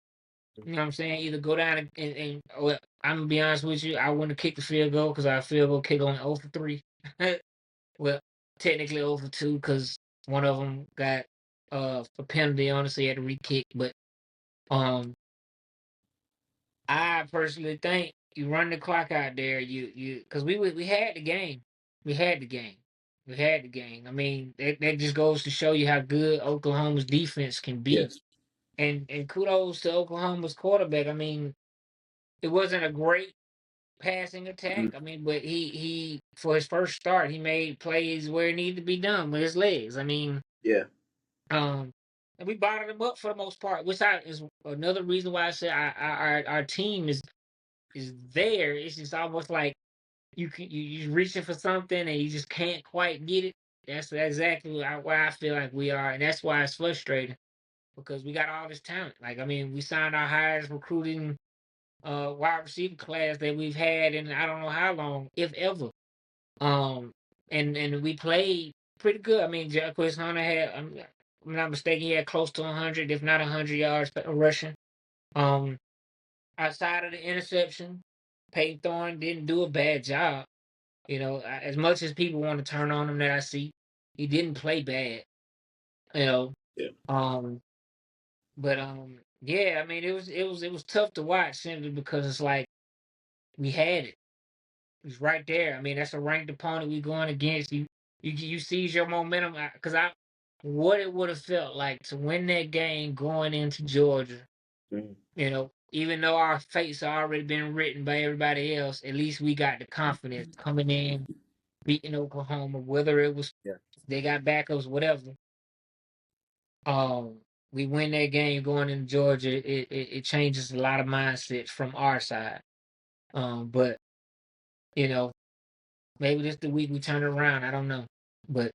You know what I'm saying? Either go down and well, I'm gonna be honest with you, I wouldn't have kicked the field goal because our field goal kick only 0 for 3. Well, technically 0 for 2 because one of them got a penalty on us, so he had to re-kick. But um, I personally think you run the clock out there. You because we had the game, we had the game, we had the game. I mean, that just goes to show you how good Oklahoma's defense can be. Yes. And kudos to Oklahoma's quarterback. I mean, it wasn't a great passing attack. Mhm. I mean, but he for his first start, he made plays where it needed to be done with his legs. I mean, Yeah. um, and we bottled him up for the most part, which is another reason why I said our team is there. It's just almost like you're reaching for something and you just can't quite get it. That's exactly why I feel like we are, and that's why it's frustrating because we got all this talent. Like I mean, we signed our highest recruiting wide receiver class that we've had in I don't know how long, if ever. Um, and we played pretty good. I mean, Jacquez Hunter had, I'm not mistaken, he had close to 100, if not 100 yards rushing. Um, outside of the interception, Peyton Thorne didn't do a bad job. You know, as much as people want to turn on him that I see, he didn't play bad. You know, Yeah. um, but yeah, I mean, it was tough to watch simply because it's like we had it. It's right there. I mean, that's a ranked opponent we going against. You seize your momentum because what it would have felt like to win that game going into Georgia. Mhm. Even though our fates already been written by everybody else, at least we got the confidence coming in, beating Oklahoma, whether it was Yeah. they got backups, whatever. Um, we win that game going into Georgia. It changes a lot of mindsets from our side. But you know, maybe this the week we turn it around. I don't know, but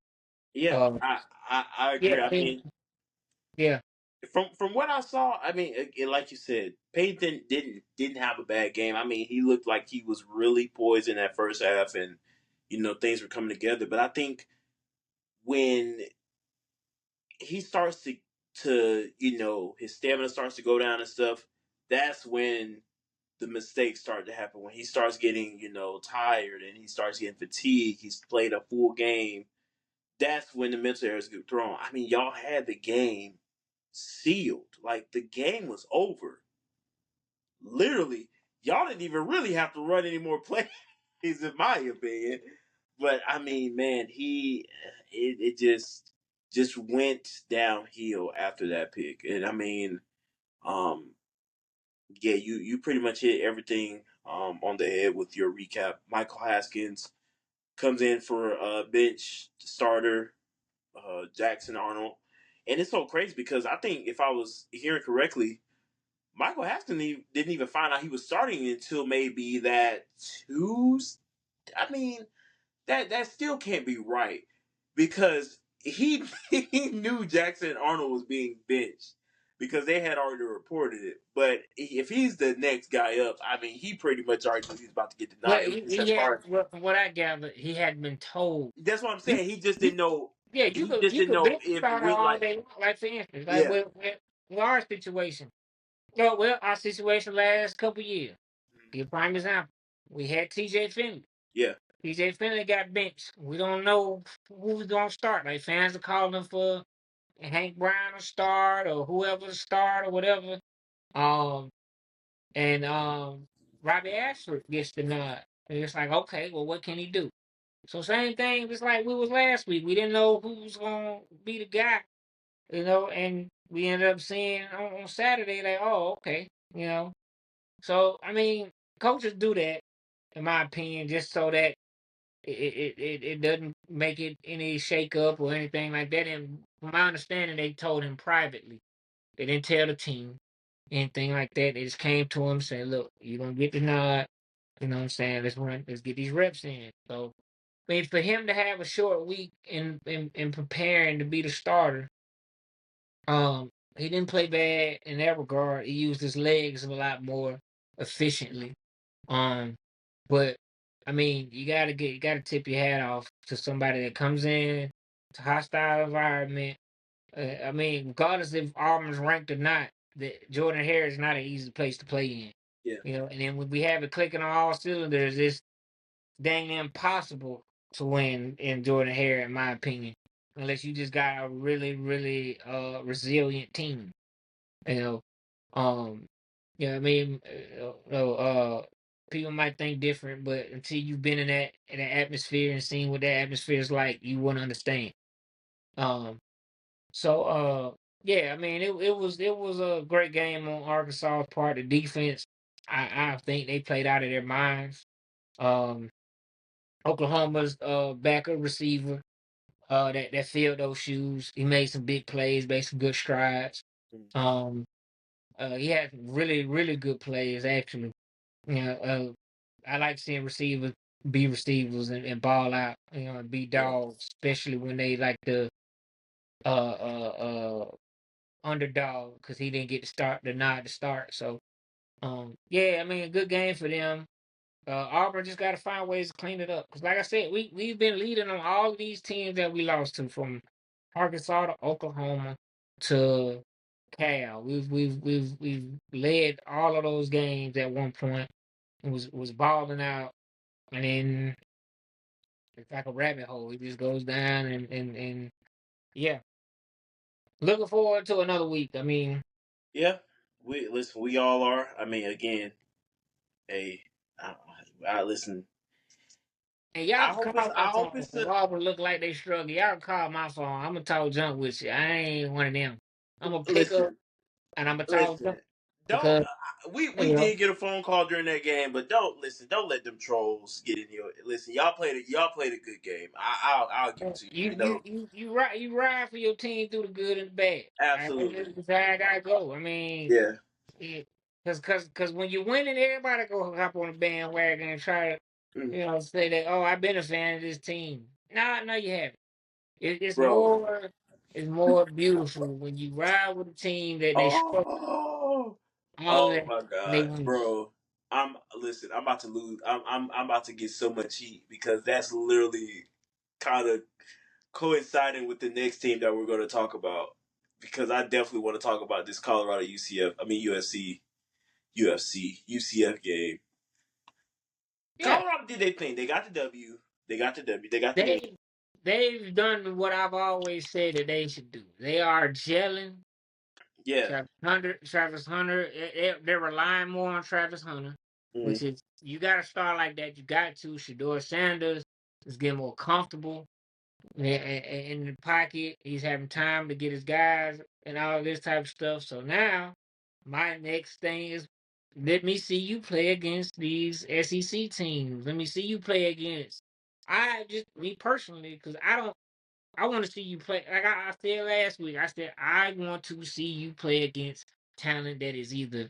Yeah. um, I yeah, agree. I I mean, mean, yeah, from what I saw, I mean, like you said, Peyton didn't have a bad game. I mean, he looked like he was really poised in that first half, and things were coming together. But I think when he starts to his stamina starts to go down and stuff, that's when the mistakes start to happen. When he starts getting tired and he starts getting fatigued, he's played a full game. That's when the mental errors get thrown. I mean, y'all had the game sealed. Like the game was over. Literally, y'all didn't even really have to run any more plays, in my opinion. But I mean, man, it just went downhill after that pick. And I mean, um, yeah, you pretty much hit everything on the head with your recap. Michael Haskins comes in for a bench starter, Jackson Arnold. And it's so crazy because I think if I was hearing correctly, Michael Haskins didn't even find out he was starting until maybe that Tuesday. I mean, that still can't be right because he he knew Jackson Arnold was being benched because they had already reported it. But if he's the next guy up, I mean, he pretty much already knew he was about to get well, denied. At least he as had, far as well, from what I gathered, he hadn't been told. that's what I'm You, saying. He just you, didn't know. yeah, He just you didn't could know bench if starter we all like day long. Like for instance, like yeah with our situation. Oh, well, our situation last couple years. Mhm. Give prime example. We had TJ Finley. Yeah, TJ Finley got benched. We don't know who's gonna start. Like fans are calling for Hank Brown to start or whoever to start or whatever. Um and Robbie Ashford gets the nod. And it's like, okay, well, what can he do? So same thing, just like we was last week. We didn't know who was gonna be the guy, and we ended up seeing on Saturday, like, oh, okay, you know. So I mean, coaches do that, in my opinion, just so that it doesn't make it any shake up or anything like that. And from my understanding, they told him privately. They didn't tell the team anything like that. They just came to him and said, look, you're gonna get the nod. You know what I'm saying? Let's get these reps in. So I mean, for him to have a short week in preparing to be the starter, he didn't play bad in that regard. He used his legs a lot more efficiently. Um, but I mean, you gotta tip your hat off to somebody that comes in to hostile environment. I mean, regardless if Auburn's ranked or not, Jordan Hare is not an easy place to play in. yeah, And then when we have it clicking on all cylinders, it's dang impossible to win in Jordan Hare, in my opinion, unless you just got a really, really resilient team. You know, um, I mean, people might think different, but until you've been in that atmosphere and seen what that atmosphere is like, you wouldn't understand. Um, yeah, I mean, it was a great game on Arkansas's part. The defense, I think they played out of their minds. Um, Oklahoma's backup receiver that filled those shoes. He made some big plays, made some good strides. mhm, Um, he had really, really good plays actually. I like seeing receivers be receivers and ball out, and be yeah, dogs, especially when they like the uh uh underdog because he didn't get to start the nod to start. So yeah, I mean a good game for them. Auburn just got to find ways to clean it up because, like I said, we've been leading on all of these teams that we lost to, from Arkansas to Oklahoma to Cal. We've led all of those games at one point and was balling out, and then it's like a rabbit hole. It just goes down and yeah. Looking forward to another week. I mean, yeah. We listen. We all are. I mean, again, hey, I, I listen. and y'all I can hope it's. call my I phone. hope it's If a. Auburn look like they struggle, y'all can call my phone. I'm gonna talk junk with you. I ain't one of them. I'm gonna pick up Listen, and I'm gonna talk listen. junk Don't. because We you know did get a phone call during that game, but don't listen. Don't let them trolls get in here. Listen, y'all played a good game. I'll give it to you. you You you know, you you ride for your team through the good and the bad. I absolutely. mean, that's how I gotta go. I mean, Yeah. because when you're winning, everybody go hop on the bandwagon and try to Mm. say that, oh, I've been a fan of this team. No, you haven't. It's Bro. more beautiful when you ride with a team that they struggle Oh. all of Oh that my and they God, win. bro. I'm listen. I'm about to lose. I'm about to get so much heat because that's literally kind of coinciding with the next team that we're going to talk about. Because I definitely want to talk about this Colorado UCF. I mean UCF game. Yeah, Colorado did their thing. They got the W. They got the W. They got the win. they they've done what I've always said that they should do. They are gelling. Yeah. Travis Hunter, they're relying more on Travis Hunter, Mm, which is you got to start like that. You got to. Shador Sanders is getting more comfortable in the pocket. He's having time to get his guys and all this type of stuff. So now, my next thing is let me see you play against these SEC teams. Let me see you play against. Me personally, because I don't. I want to see you play. Like I said last week, I said I want to see you play against talent that is either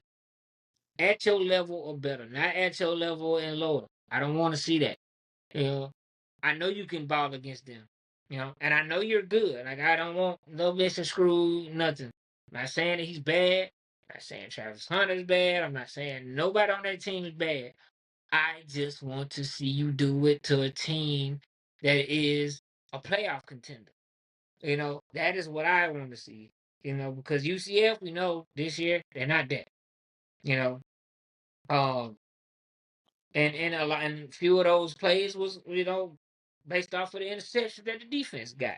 at your level or better, not at your level and lower. I don't want to see that. You know, I know you can ball against them. And I know you're good. Like I don't want no missing screw, nothing. I'm not saying that he's bad. I'm not saying Travis Hunter's bad. I'm not saying nobody on that team is bad. I just want to see you do it to a team that is a playoff contender. That is what I want to see. Because UCF, we know this year they're not that. You know, um, and a lot and few of those plays was based off of the interception that the defense got.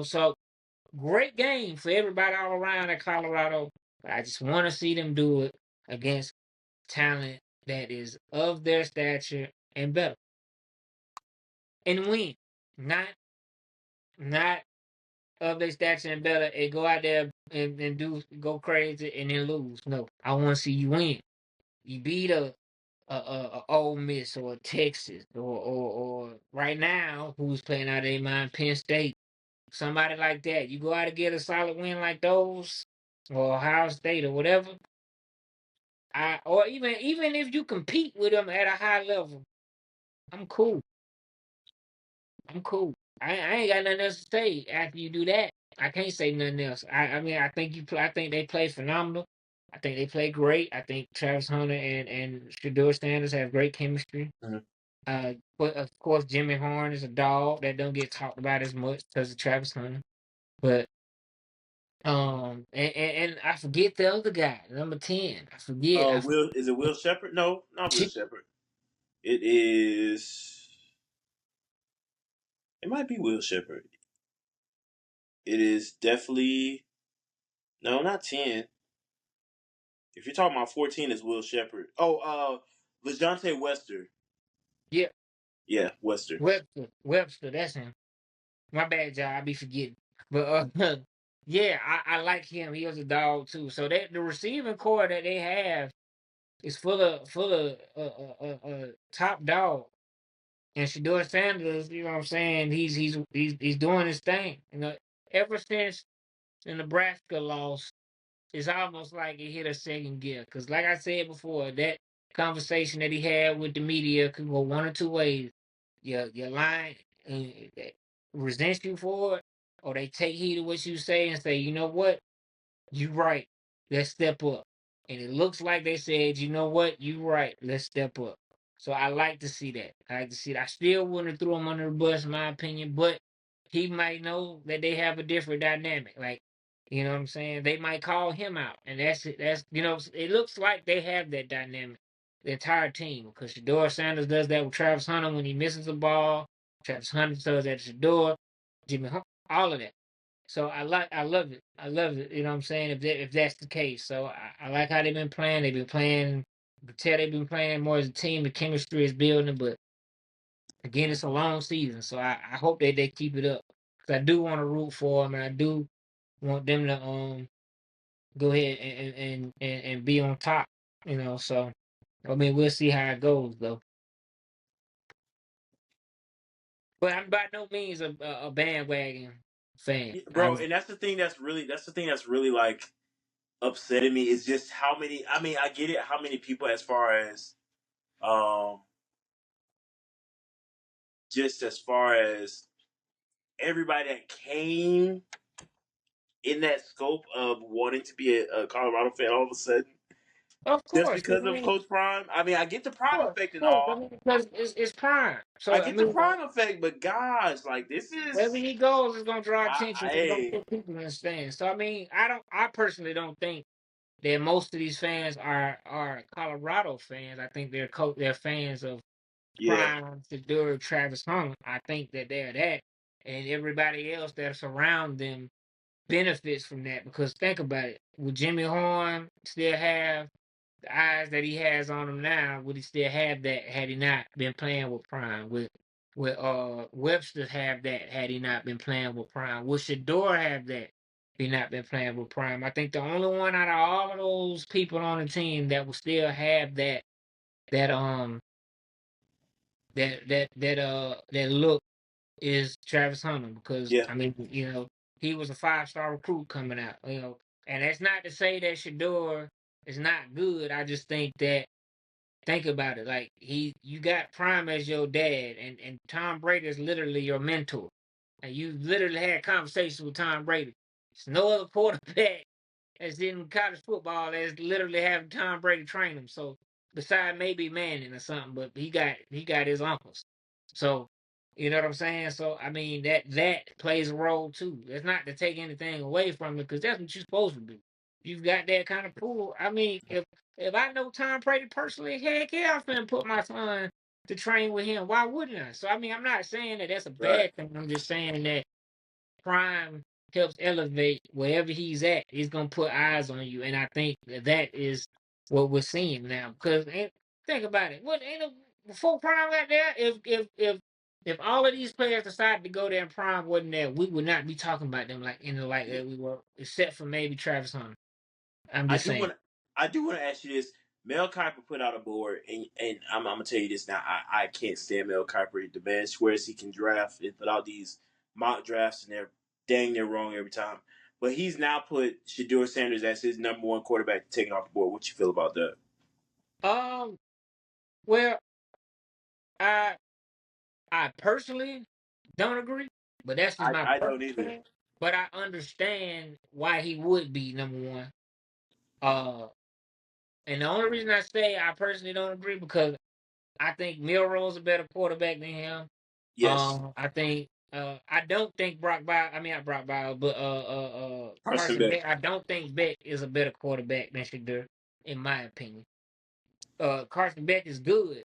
So great game for everybody all around at Colorado. I just want to see them do it against talent that is of their stature and better, and win. Not of their stature and better, and go out there and do go crazy and then lose. No, I want to see you win. You beat a Ole Miss or a Texas or right now who's playing out of their mind, Penn State, somebody like that. You go out and get a solid win like those, or Ohio State or whatever. Or even if you compete with them at a high level, I'm cool. I'm cool. I ain't got nothing else to say after you do that. I can't say nothing else. I mean I think I think they play phenomenal. I think they play great. I think Travis Hunter and Shador Sanders have great chemistry. Mhm. But of course Jimmy Horn is a dog that don't get talked about as much because of Travis Hunter. But and I forget the other guy, number 10. I forget. Will is it Will Shepherd? No, not Will Forget. Shepherd. It is. It might be Will Shepherd. It is definitely no, not 10. If you're talking about 14, it's Will Shepherd. Oh, LeJounte Wester. Yeah, Yeah, Wester. Webster, that's him. My bad, y'all. I be forgetting. But yeah, I like him. He was a dog too. So the receiving core that they have is full of top dog. And Shador Sanders, you know what I'm saying? He's doing his thing. Ever since the Nebraska loss, it's almost like it hit a second gear. Because, like I said before, that conversation that he had with the media could go one or two ways. Your line resents you for it, or they take heed of what you say and say, you know what? You right. Let's step up. And it looks like they said, you know what? You right. Let's step up. So I like to see that. I like to see that. I still wouldn't have threw him under the bus, in my opinion, but he might know that they have a different dynamic. Like, you know what I'm saying? They might call him out. And that's it. It looks like they have that dynamic, the entire team. Because Shador Sanders does that with Travis Hunter when he misses the ball. Travis Hunter does that to Shador, Jimmy Hunt, all of that. So I love it. I love it. You know what I'm saying? If that's the case. So I like how they've been playing. They've been playing, you can tell they've been playing more as a team. The chemistry is building, but again, it's a long season. So I hope that they keep it up. Cause I do want to root for them, and I do want them to go ahead and be on top. So I mean we'll see how it goes though. But I'm by no means a bandwagon fan. Yeah, bro, I'm and that's the thing that's really like upsetting me is just how many. I mean, I get it. How many people, as far as um, just as far as everybody that came in that scope of wanting to be a Colorado fan all of a sudden of just course. I because of mean, Coach Prime. I mean, I get the Prime course, effect and course. I all. mean, because it's prime. I So I get the mean, Prime effect, but gosh, like this wherever is. he goes, it's gonna draw attention. It's gonna Hey, put people in the stands. So I mean, I personally don't think that most of these fans are Colorado fans. I think they're fans of yeah, Prime, Fedora, Travis Hunter. I think that they're that, and everybody else that's around them benefits from that. Because think about it, would Jimmy Horn still have the eyes that he has on him now, would he still have that had he not been playing with Prime? Would Webster have that had he not been playing with Prime? Would Shador have that if he not been playing with Prime? I think the only one out of all of those people on the team that will still have that that look is Travis Hunter, because yeah, I mean, he was a 5-star recruit coming out, and that's not to say that Shador is not good. I just think that, think about it, like you got Prime as your dad, and Tom Brady is literally your mentor, and you literally had conversations with Tom Brady. There's no other quarterback that's in college football that's literally having Tom Brady train him. So beside maybe Manning or something, but he got his uncles. So you know what I'm saying. So I mean that plays a role too. It's not to take anything away from it because that's what you're supposed to do. you've got that kind of pool. I mean, if I know Tom Brady personally, heck yeah, I'm finna put my son to train with him. Why wouldn't I? So I mean, I'm not saying that that's a Right. bad thing. I'm just saying that Prime helps elevate wherever he's at. He's gonna put eyes on you, and I think that is what we're seeing now. Because think about it, what ain't before Prime got there? If all of these players decided to go there and Prime wasn't there, we would not be talking about them like in the like Yeah. that we were, except for maybe Travis Hunter. I'm I just do saying. want I do want to ask you this. Mel Kiper put out a board, and I'm gonna tell you this now. I can't stand Mel Kiper. The man swears he can draft. It put out these mock drafts, and they're dang near wrong every time. But he's now put Shador Sanders as his number one quarterback taken off the board. What you feel about that? Um, well, I I personally don't agree, but that's just my I don't personal either. opinion. But I understand why he would be number one. Uh, and the only reason I say I personally don't agree because I think Milroe's a better quarterback than him. Yes, I don't think Brock Bowers. I mean not Brock Bowers, but Carson Carson Beck. Beck. I don't think Beck is a better quarterback than Shadur, in my opinion. Carson Beck is good,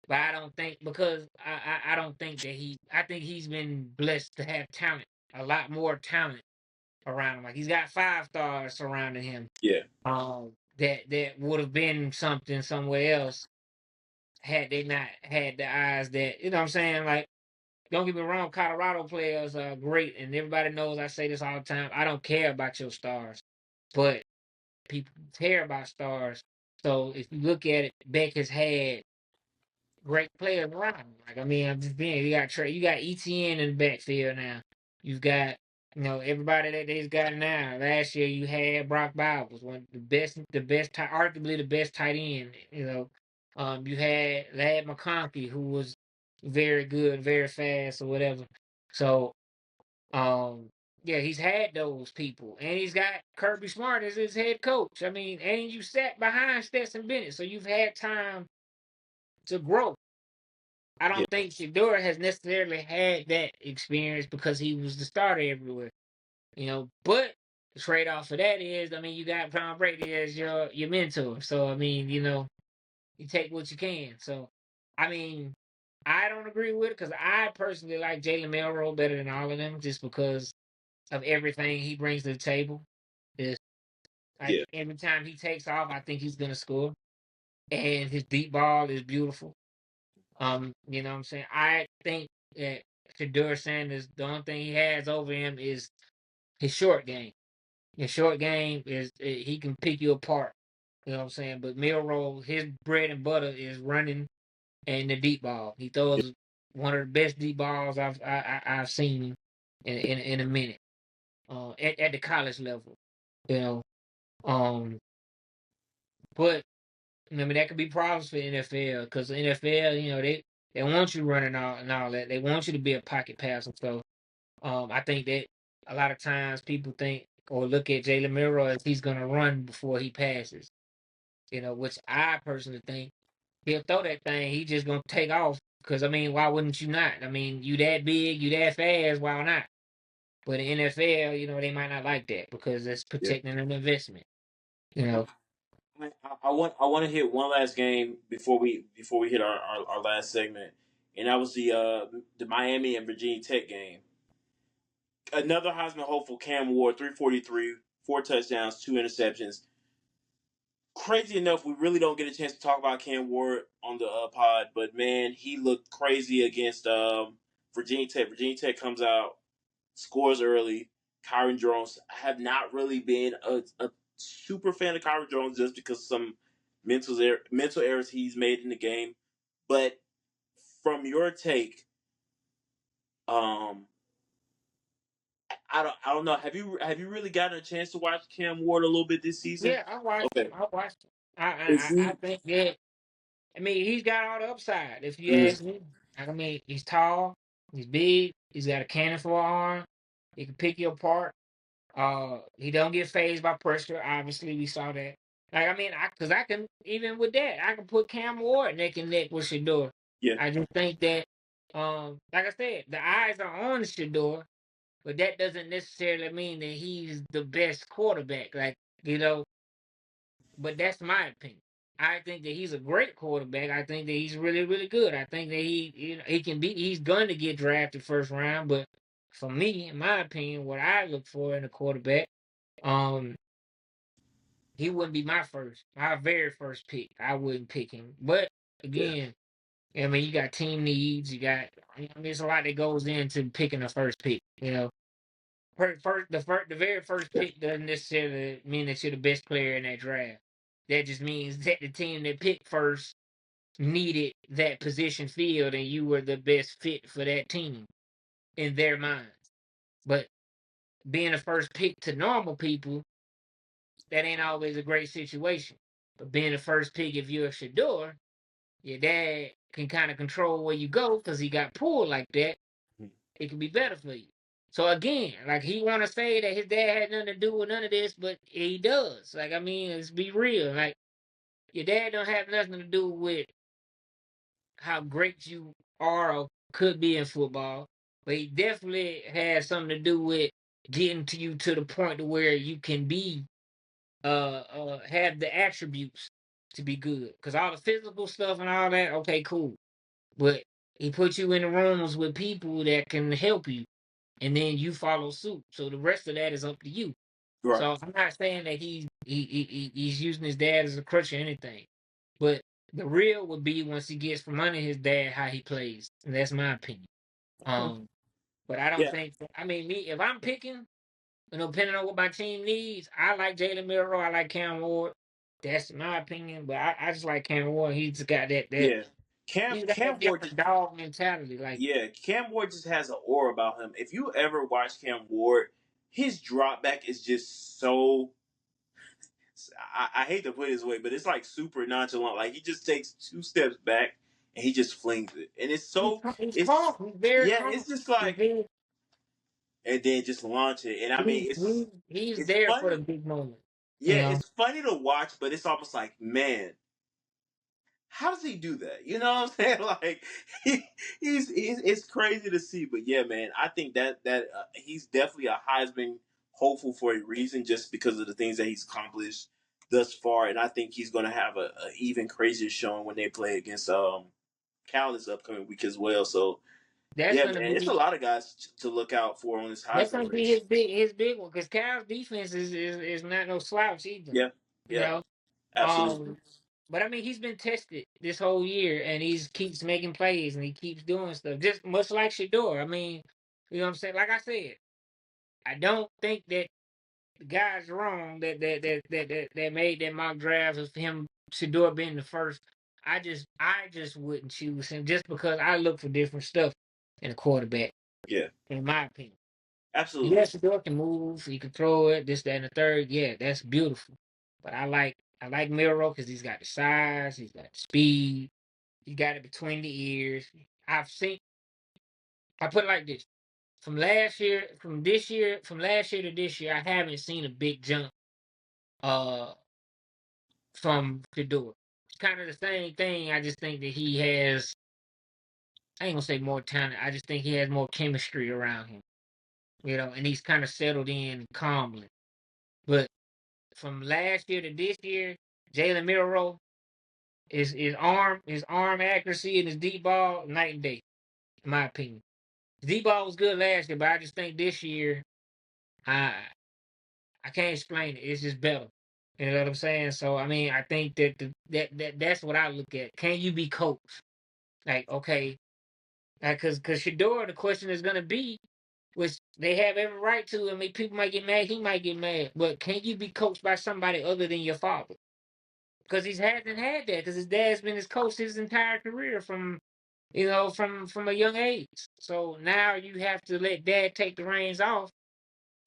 but I don't think because I don't think that I think he's been blessed to have talent, a lot more talent around him. Like he's got 5 stars surrounding him. Yeah, That would have been something somewhere else had they not had the eyes that you know what I'm saying. Like don't get me wrong, Colorado players are great, and everybody knows I say this all the time. I don't care about your stars, but people care about stars. So if you look at it, Beck has had great players around him. Like I mean, I'm just being you got ETN in the backfield now. You've got everybody that they've got now. Last year you had Brock Bowers, one of arguably the best tight end. You had Lad McConkey, who was very good, very fast, or whatever. So yeah, he's had those people, and he's got Kirby Smart as his head coach. I mean, and you sat behind Stetson Bennett, so you've had time to grow. I yeah, don't think Shador has necessarily had that experience because he was the starter everywhere. But the trade off for that is, I mean, you got Tom Brady as your mentor. So I mean, you take what you can. So I mean, I don't agree with it because I personally like Jalen Milroe better than all of them just because of everything he brings to the table. Is like yeah, every time he takes off, I think he's gonna score. And his deep ball is beautiful. You know what I'm saying? I think that Shador Sanders, the only thing he has over him is his short game. His short game is he can pick you apart. You know what I'm saying? But Milroe, his bread and butter is running and the deep ball. He yeah. throws one of the best deep balls I've seen in a minute. At the college level, you know. Um, but I mean that could be problems for NFL because the NFL, they want you running all that. They want you to be a pocket passer. So I think that a lot of times people think or look at Jalen Milroe as he's gonna run before he passes. Which I personally think he'll throw that thing. He just gonna take off. Because I mean, why wouldn't you not? I mean, you that big, you that fast, why not? But in NFL, they might not like that because it's Yeah. protecting an investment. You know. I want to hit one last game before we hit our last segment, and that was the Miami and Virginia Tech game. Another Heisman hopeful, Cam Ward, 343, 4 touchdowns, 2 interceptions. Crazy enough, we really don't get a chance to talk about Cam Ward on the pod, but man, he looked crazy against Virginia Tech. Virginia Tech comes out, scores early. Kyron Jones, I have not really been a super fan of Kyron Jones just because of some mental errors he's made in the game. But from your take, um, I don't know. Have you really gotten a chance to watch Cam Ward a little bit this season? Yeah, I watched him. Okay, I watched him. is I he? think that. I mean, he's got all the upside. If you Mm, ask me, I mean, he's tall, he's big, he's got a cannon for an arm. He can pick you apart. He don't get phased by pressure. Obviously, we saw that. Like I mean, because I can even with that, I can put Cam Ward neck and neck with Shador. yeah, I just think that, like I said, the eyes are on Shador, but that doesn't necessarily mean that he's the best quarterback. Like you know. But that's my opinion. I think that he's a great quarterback. I think that he's really, really good. I think that he can be. He's going to get drafted first round. But for me, in my opinion, what I look for in a quarterback, um, he wouldn't be my very first pick. I wouldn't pick him. But Yeah. again, I mean, you got team needs. You got. I mean, there's a lot that goes into picking the first pick. You know, the very first pick doesn't necessarily mean that you're the best player in that draft. That just means that the team that picked first needed that position filled, and you were the best fit for that team in their minds. But being the first pick to normal people, that ain't always a great situation. But being the first pick, if you're a Shador, your dad can kind of control where you go because he got pulled like that. It can be better for you. So again, like he want to say that his dad had nothing to do with none of this, but he does. Like I mean, let's be real. Like your dad don't have nothing to do with how great you are or could be in football, but he definitely has something to do with getting to you to the point to where you can be have the attributes to be good. Because all the physical stuff and all that, okay, cool. But he put you in the rooms with people that can help you, and then you follow suit. So the rest of that is up to you. Right. So I'm not saying that he's using his dad as a crutch or anything, but the real would be once he gets from under his dad how he plays, and that's my opinion. Okay. Um, but I don't Yeah. think. I mean, me if I'm picking, depending on what my team needs, I like Jalen Milroe. I like Cam Ward. That's my opinion, but I just like Cam Ward. He's got that Yeah. Cam he's got Cam that Ward different dog mentality. Like Yeah, Cam Ward just has an aura about him. If you ever watch Cam Ward, his drop back is just so. I hate to put it this way, but it's like super nonchalant. Like he just takes 2 steps back and he just flings it, and it's so. he's calm. It's He's very yeah, calm. it's just He's like, very, and then just launch it. And I mean, he's it's there for the funny. big moment. You Yeah, know. it's funny to watch, but it's almost like, man, how does he do that? You know what I'm saying? Like he's it's crazy to see, but yeah, man, I think that he's definitely a Heisman hopeful for a reason, just because of the things that he's accomplished thus far, and I think he's going to have a even crazier showing when they play against Cal this upcoming week as well. So That's yeah, gonna man, it's a be lot of guys to look out for on this that's Heisman gonna be race. his big one because Cal's defense is not no slouch either. Yeah, You yeah, know. absolutely. But I mean he's been tested this whole year and he's keeps making plays and he keeps doing stuff. Just much like Shador. I mean, you know what I'm saying? Like I said, I don't think that the guy's wrong that made that mock draft of him Shador being the first. I just wouldn't choose him just because I look for different stuff in a quarterback, Yeah, in my opinion. absolutely. Yes, Shador can move, he can throw it, this, that, and the third. Yeah, that's beautiful. But I like Miro because he's got the size, he's got the speed, he got it between the ears. I've seen I put it like this. From last year to this year, I haven't seen a big jump uh from Shador. It's kind of the same thing. I just think that he has I ain't gonna say more talent. I just think he has more chemistry around him. And he's kind of settled in calmly. But from last year to this year, Jalen Milroe is his arm accuracy and his deep ball night and day, in my opinion. His deep ball was good last year, but I just think this year I I can't explain it. It's just better. You know what I'm saying? So I mean, I think that's what I look at. Can you be coached? Like, okay, because Shador, the question is gonna be, which they have every right to. I mean, people might get mad, he might get mad, but can you be coached by somebody other than your father? Because he hasn't had that. Because his dad's been his coach his entire career from a young age. So now you have to let dad take the reins off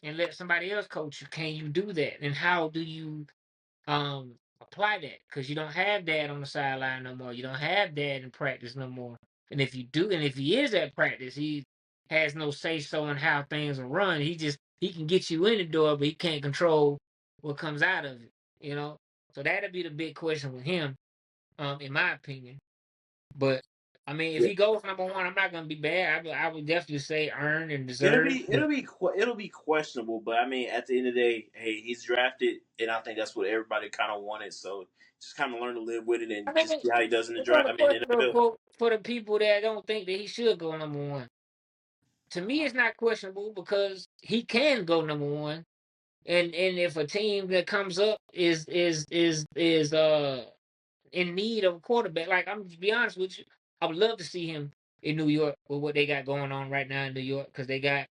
and let somebody else coach you. Can you do that? And how do you apply that? Because you don't have dad on the sideline no more. You don't have dad in practice no more. And if you do, and if he is at practice, he has no say so in how things are run. He can get you in the door, but he can't control what comes out of it. You know, so that'll be the big question with him, in my opinion. But I mean, if Yeah. he goes number one, I'm not gonna be bad. I would definitely say earned and It'll deserved. be it'll be it'll be questionable, but I mean, at the end of the day, hey, he's drafted, and I think that's what everybody kind of wanted. So just kind of learn to live with it I and mean, just see how he does in the it's draft. not a I mean, question of NFL. for the people that don't think that he should go number one. To me, it's not questionable because he can go number one. And if a team that comes up is in need of a quarterback. Like I'm to be honest with you, I would love to see him in New York with what they got going on right now in New York because they got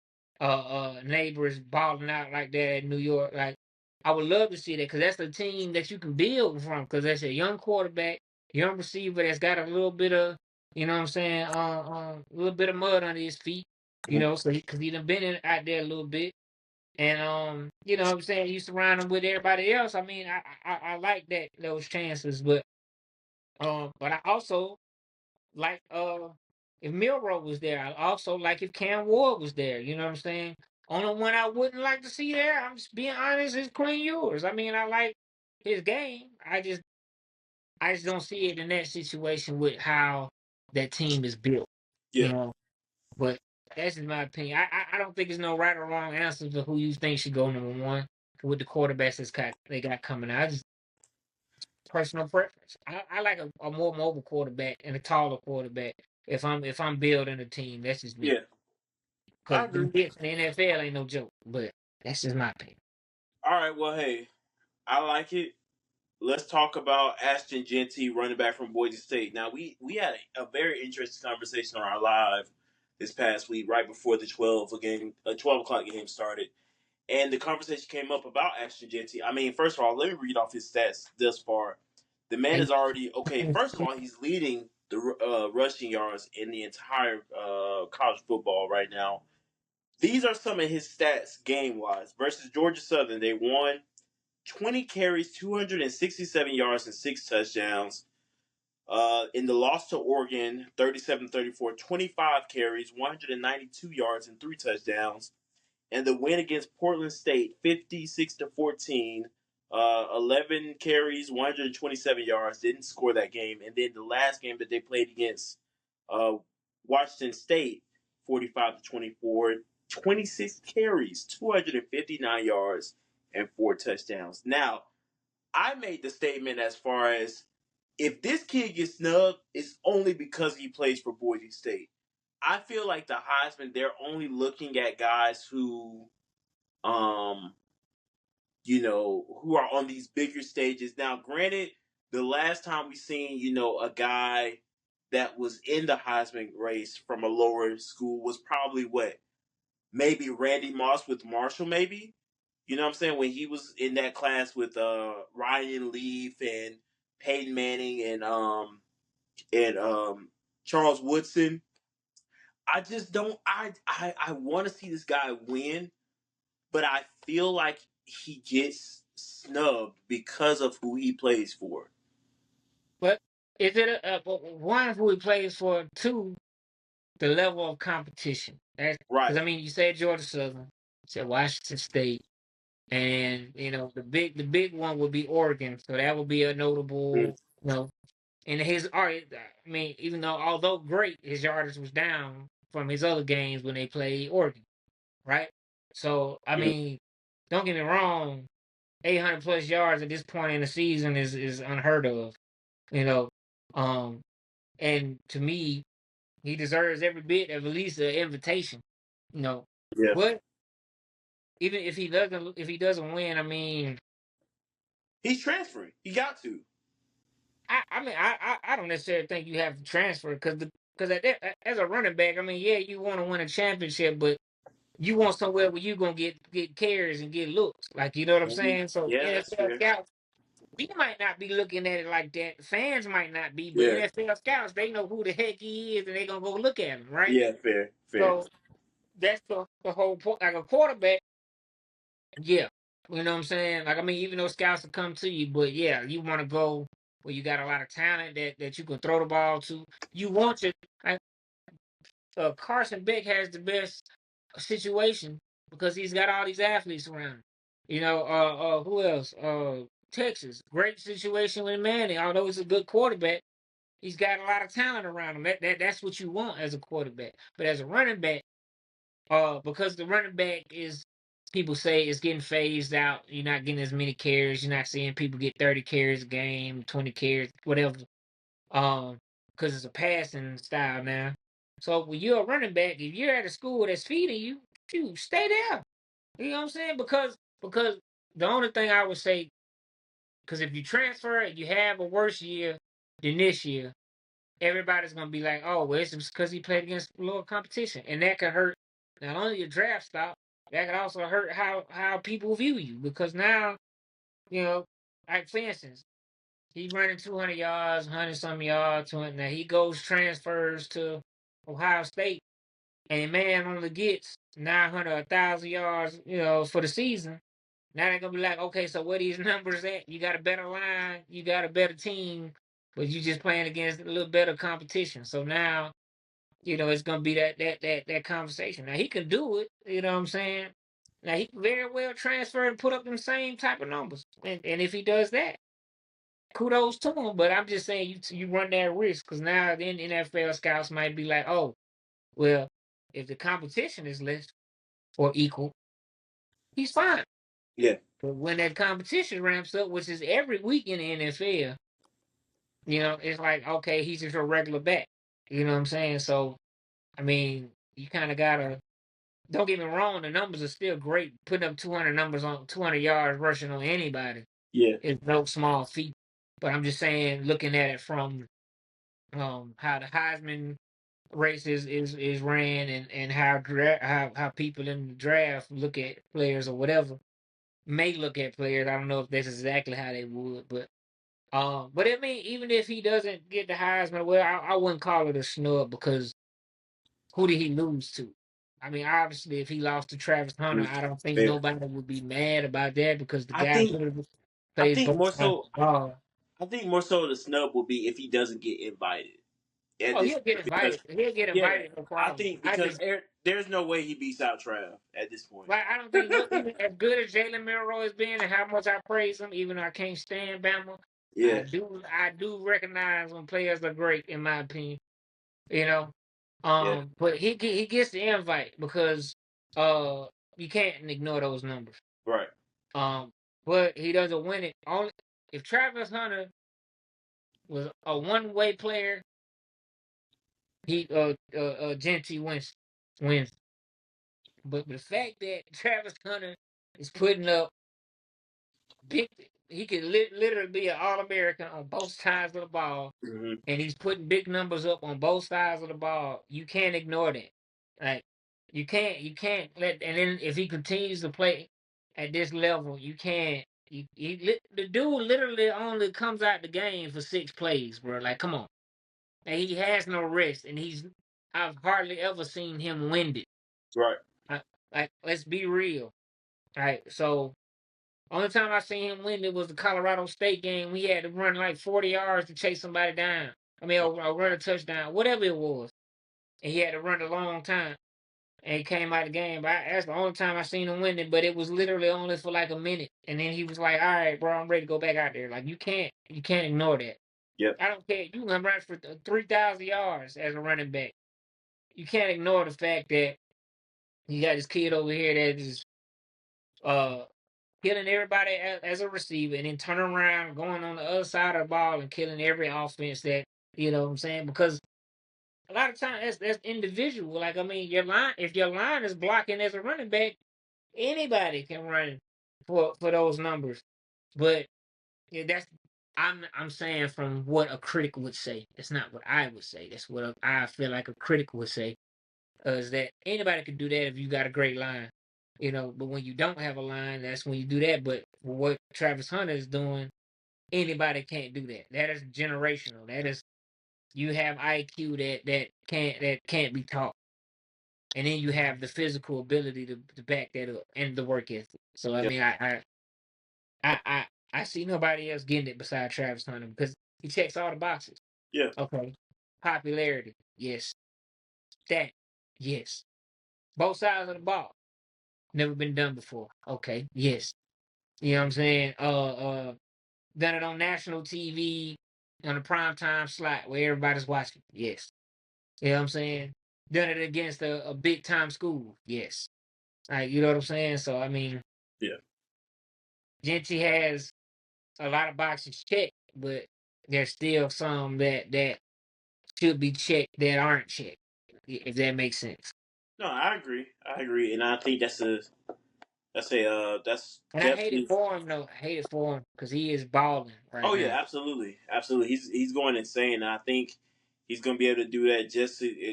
neighbors balling out like that in New York. Like I would love to see that because that's the team that you can build from because that's a young quarterback, young receiver that's got a little bit of you know what I'm saying, a little bit of mud under his feet. You know, so because he done been out there a little bit. And you know what I'm saying, you surround him with everybody else. I mean, I like that those chances, but I also like if Milrow was there. I also like if Cam Ward was there. You know what I'm saying? Only one I wouldn't like to see there, I'm just being honest, is Quinn Ewers. I mean, I like his game. I just don't see it in that situation with how that team is built. Yeah, You know, but that's just my opinion. I don't think there's no right or wrong answer to who you think should go number one with the quarterbacks they got coming out. I just personal preference. I like a more mobile quarterback and a taller quarterback if I'm building a team. That's just me. yeah, I Because agree. them hits in the NFL ain't no joke. But that's just my opinion. All right, well, hey, I like it. Let's talk about Ashton Genty, running back from Boise State. Now, we had a very interesting conversation on our live this past week, right before the 12 o'clock game started. And the conversation came up about Ashton Genty. I mean, first of all, let me read off his stats thus far. The man Hey, is already okay. First of all, he's leading the rushing yards in the entire college football right now. These are some of his stats game wise. Versus Georgia Southern, they won 20 carries, 267 yards, and 6 touchdowns. In the loss to Oregon, 37-34, 25 carries, 192 yards, and 3 touchdowns. And the win against Portland State, 56-14, 11 carries, 127 yards, didn't score that game. And then the last game that they played against uh, Washington State, 45-24, 26 carries, 259 yards, and 4 touchdowns. Now, I made the statement as far as if this kid gets snubbed, it's only because he plays for Boise State. I feel like the Heisman, they're only looking at guys um, who are on these bigger stages. Now, granted, the last time we seen, a guy that was in the Heisman race from a lower school was probably what? Maybe Randy Moss with Marshall, maybe? You know what I'm saying? When he was in that class with Ryan Leaf and Peyton Manning and Charles Woodson. I just don't I want to see this guy win, but I feel like he gets snubbed because of who he plays for. but is it one who he plays for? Two, the level of competition. That's because Right. I mean you said Georgia Southern, you said Washington State, and you know the big one would be Oregon. So that would be a Mm, notable. You know, and his art, I mean, even though although great, his yardage was down from his other games when they played Oregon, right? So I mm, mean, don't get me wrong, 800 plus yards at this point in the season is unheard of, you know. Um, and to me, he deserves every bit of at least an invitation, you know. yeah. But even if he doesn't win, I mean, He's transferring. He got to. I don't necessarily think you have to transfer because as a running back, I mean, yeah, you want to win a championship, but you want somewhere where you're gonna get carries and get looks, like you know what I'm Mhm. saying. So Yeah, that's NFL fair. scouts, we might not be looking at it like that. Fans might not be, but Yeah. NFL scouts, they know who the heck he is, and they gonna go look at him, right? Yeah, fair, fair. So that's the whole point. Like a quarterback, yeah, you know what I'm saying. Like I mean, even though scouts will come to you, but yeah, you want to go where you got a lot of talent that you can throw the ball to. You want your like, Carson Beck has the best situation because he's got all these athletes around him. You know, who else? Texas, great situation with Manning. Although he's a good quarterback, He's got a lot of talent around him. That's what you want as a quarterback. But as a running back, because the running back is, people say it's getting phased out. You're not getting as many carries. You're not seeing people get 30 carries a game, 20 carries, whatever. Um, because it's a passing style now. So when you're a running back, if you're at a school that's feeding you, you stay there. You know what I'm saying? Because the only thing I would say, because if you transfer and you have a worse year than this year, everybody's gonna be like, oh, well, it's because he played against lower competition, and that could hurt not only your draft stock, that could also hurt how people view you. Because now, you know, like for instance, he running 200 yards, 100 some yards, 200. Now he goes transfers to Ohio State, and man only gets 900, 1,000 yards, for the season. Now they're gonna be like, okay, so where these numbers at? You got a better line, you got a better team, but you just playing against a little better competition. So now, it's gonna be that conversation. Now he can do it, you know what I'm saying? Now he can very well transfer and put up them same type of numbers. And if he does that, kudos to him. But I'm just saying you run that risk because now then NFL scouts might be like, oh, well, if the competition is less or equal, he's fine. Yeah. But when that competition ramps up, which is every week in the NFL, it's like, okay, he's just a regular back. You know what I'm saying? So, I mean, you kind of gotta. Don't get me wrong, the numbers are still great. Putting up 200 numbers on 200 yards rushing on anybody Yeah. is no small feat. But I'm just saying, looking at it from how the Heisman race is ran, and how people in the draft look at players or whatever may look at players. I don't know if that's exactly how they would, but I mean, even if he doesn't get the Heisman, well, I wouldn't call it a snub because who did he lose to? I mean, obviously, if he lost to Travis Hunter, Mm, I don't think fair. nobody would be mad about that because the I guy think literally I plays think both more sides of so the ball. I think more so the snub will be if he doesn't get invited at Oh, this he'll get point because invited. He'll get yeah, invited, no I problem. think I because just there's no way he beats out Trav at this point. like I don't think look even as good as Jalen Milroy has been and how much I praise him, even though I can't stand Bama. I Yeah. do I do recognize when players are great, in my opinion. You know, Yeah. but he gets the invite because uh you can't ignore those numbers. Right. Um, but he doesn't win it only if Travis Hunter was a one-way player. He Genty wins. But the fact that Travis Hunter is putting up big, he could literally be an All-American on both sides of the ball, Hmm. and he's putting big numbers up on both sides of the ball. You can't ignore that. Like you can't let. And then if he continues to play at this level, you can't. The dude literally only comes out the game for 6 plays, bro. Like, come on. And he has no rest, and I've hardly ever seen him winded. Right. Like, let's be real. All right, so only time I seen him winded was the Colorado State game. We had to run like 40 yards to chase somebody down. I mean, or run a touchdown, whatever it was. And he had to run a long time. And he came out of the game. But that's the only time I seen him winning. But it was literally only for like a minute. And then he was like, "All right, bro, I'm ready to go back out there." Like you can't ignore that. Yep. I don't care. You can run for 3,000 yards as a running back. You can't ignore the fact that you got this kid over here that is uh killing everybody as a receiver, and then turning around, going on the other side of the ball, and killing every offense that what I'm saying. Because a lot of times that's individual. Like I mean, if your line is blocking as a running back, anybody can run for those numbers. But yeah, I'm saying from what a critic would say. That's not what I would say. That's what I feel like a critic would say. Is that anybody could do that if you got a great line, But when you don't have a line, that's when you do that. But what Travis Hunter is doing, anybody can't do that. That is generational. That is you have IQ that can't be taught, and then you have the physical ability to back that up and the work ethic. So I Yep. mean, I I I see nobody else getting it besides Travis Hunter because he checks all the boxes. Yeah. Okay, popularity, yes. That, yes. Both sides of the ball. Never been done before. Okay, yes. You know what I'm saying? Done it on national TV. on a prime time slot where everybody's watching. Yes. You know what I'm saying? Done it against a big time school. Yes. Like, you know what I'm saying? So I mean, Yeah. Genty has a lot of boxes checked, but there's still some that should be checked that aren't checked. If that makes sense. No, I agree. I agree, and I think that's And I hate it definitely. for him though. I hate it for him because he is balling right Oh now. yeah, absolutely, absolutely. He's going insane, and I think he's going to be able to do that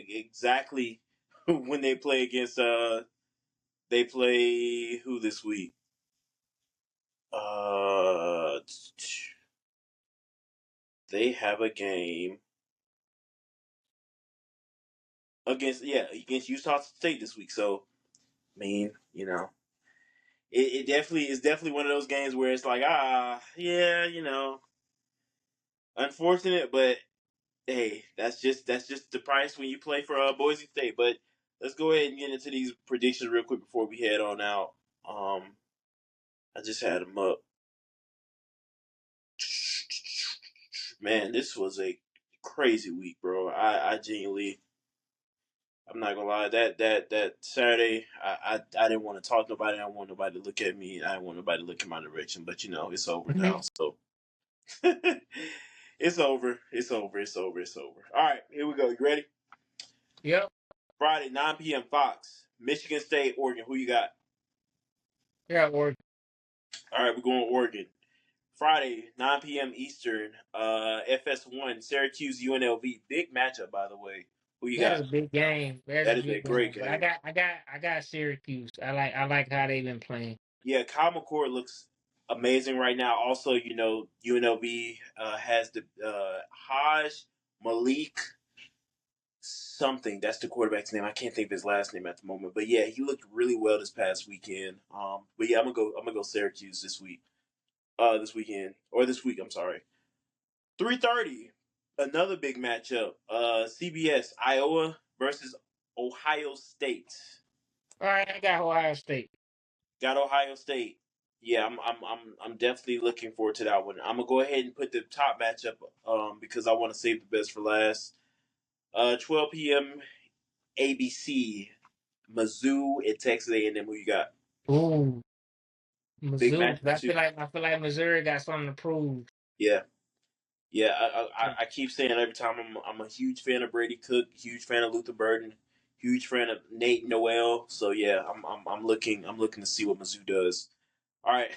exactly when they play against they play who this week? Uh, they have a game against Utah State this week. So I mean, it definitely is definitely one of those games where it's like yeah, unfortunate, but hey, that's just the price when you play for Boise State. But let's go ahead and get into these predictions real quick before we head on out. Um, I just had them up. Man, this was a crazy week, bro. I genuinely, I'm not gonna lie. That Saturday, I didn't want to talk to nobody. I didn't want nobody to look at me. I didn't want nobody to look in my direction. But it's over now. So it's over. It's over. It's over. It's over. All right, here we go. You ready? Yep. Friday, 9 p.m. Fox, Michigan State, Oregon. Who you got? Yeah, or All right, we're going Oregon. Friday, 9 p.m. Eastern, FS1, Syracuse, UNLV. Big matchup, by the way. Who you that is got? a big game. That's a That is a big great game. But I game. got I got I got Syracuse. I like how they've been playing. Yeah, Kyle McCord looks amazing right now. Also, UNLV has the Haj Malik something. That's the quarterback's name. I can't think of his last name at the moment. But yeah, he looked really well this past weekend. But yeah, I'm gonna go Syracuse this week. This weekend or this week. I'm sorry. 3:30, another big matchup. CBS Iowa versus Ohio State. All right, I got Ohio State. Got Ohio State. Yeah, I'm definitely looking forward to that one. I'm gonna go ahead and put the top matchup because I want to save the best for last. 12 p.m. ABC, Mizzou and Texas A&M. Who you got? Ooh, Big Mizzou. matchup I too. feel like Missouri got something to prove. Yeah, yeah. I keep saying every time I'm a huge fan of Brady Cook, huge fan of Luther Burden, huge fan of Nate Noel. So yeah, I'm looking to see what Mizzou does. All right,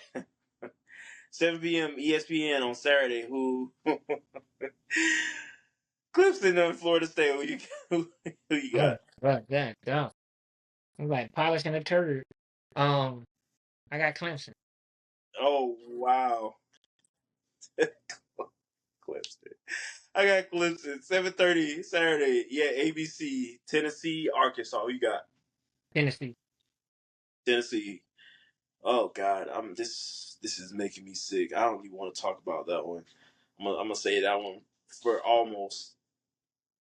7 p.m. ESPN on Saturday. Who Clemson on Florida State? Who you got? Right, that, yeah. I'm like polishing a turd. Um, I got Clemson. Oh wow, Clemson. I got Clemson. 7:30 Saturday. Yeah, ABC. Tennessee, Arkansas. Who you got? Tennessee. Tennessee. Oh God, this is making me sick. I don't even want to talk about that one. I'm gonna say that one for almost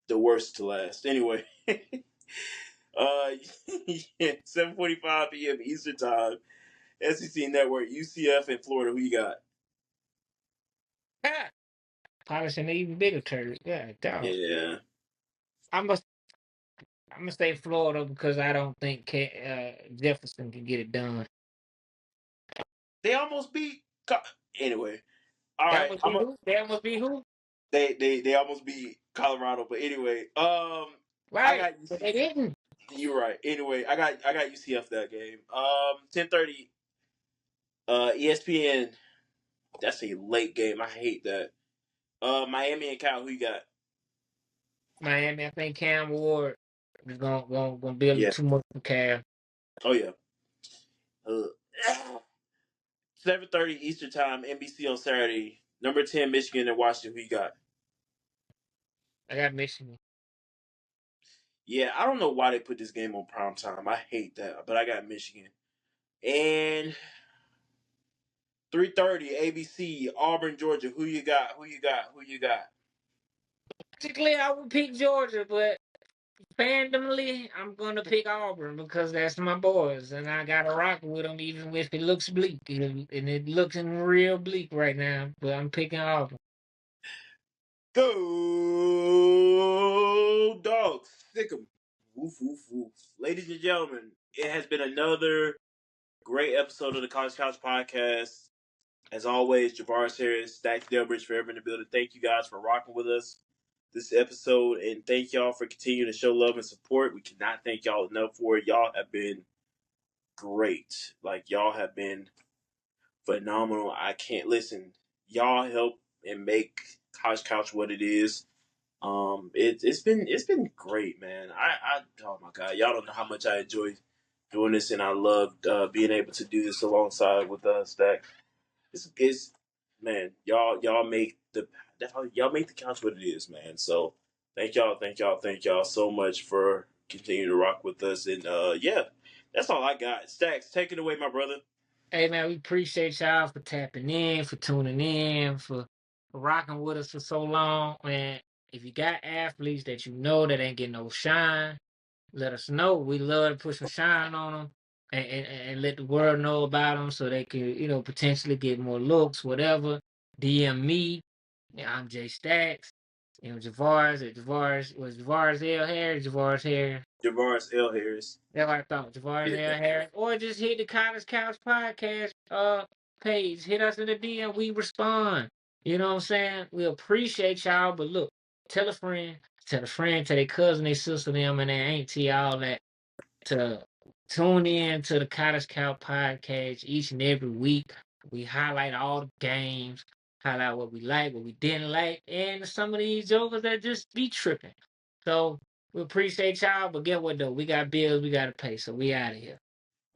the worst to last. Anyway, yeah, 7:45 p.m. Eastern Time. SEC Network, UCF in Florida. Who you got? Ha! Polishing an even bigger turd. Yeah, dog. Yeah, I'm gonna I'm gonna say Florida because I don't think Jefferson can get it done. they almost beat. Anyway, all That right. must be who? That must be who? They almost beat Colorado, but anyway, I Right, got but they UCF. didn't. You're right. Anyway, I got UCF that game. 10:30. ESPN. That's a late game. I hate that. Miami and Cal. Who you got? Miami. I think Cam Ward is gonna be a little Yeah. too much for Cam. Oh yeah. 7:30 Eastern Time. NBC on Saturday. Number 10 Michigan and Washington. Who you got? I got Michigan. Yeah, I don't know why they put this game on prime time. I hate that, but I got Michigan. And 3:30 ABC Auburn Georgia. Who you got? Who you got? Who you got? Basically, I would pick Georgia, but randomly, I'm gonna pick Auburn because that's my boys, and I gotta rock with them even if it looks bleak, and it looks real bleak right now. But I'm picking Auburn. Go dogs. Stick 'em. Woof, woof, woof. Ladies and gentlemen, it has been another great episode of the College Couch Podcast. As always, Javaris Harris, Stackz, Delbridge, forever in the building. Thank you guys for rocking with us this episode, and thank y'all for continuing to show love and support. We cannot thank y'all enough for it. Y'all have been great. Like, y'all have been phenomenal. I can't listen. Y'all help and make College Couch what it is. It's been great, man. I oh my god, y'all don't know how much I enjoy doing this, and I love being able to do this alongside with Stack. It's man, y'all make the couch what it is, man. So thank y'all so much for continuing to rock with us, and yeah, that's all I got. Stacks, take it away, my brother. Hey man, we appreciate y'all for tapping in, for tuning in, for rocking with us for so long. Man, if you got athletes that you know that ain't getting no shine, let us know. We love to put some shine on them and let the world know about them so they can, potentially get more looks, whatever. DM me. Yeah, I'm Jay Stackz. Javaris, was Javaris L. Harris, Javaris Harris. Javaris L. Harris. That's what I thought. Javaris L. Harris. Or just hit the College Couch Podcast page. Hit us in the DM. We respond. You know what I'm saying? We appreciate y'all. But look, tell a friend, tell their cousin, their sister, them, and their auntie, all that, to tune in to the College Couch Podcast each and every week. We highlight all the games, highlight what we like, what we didn't like, and some of these jokers that just be tripping. So we appreciate y'all, but get what though? We got bills we gotta pay, so we out of here.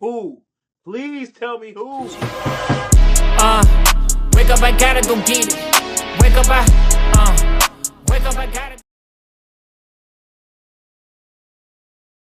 Who? Please tell me who. Wake up, I gotta go get it. Wake up, I gotta.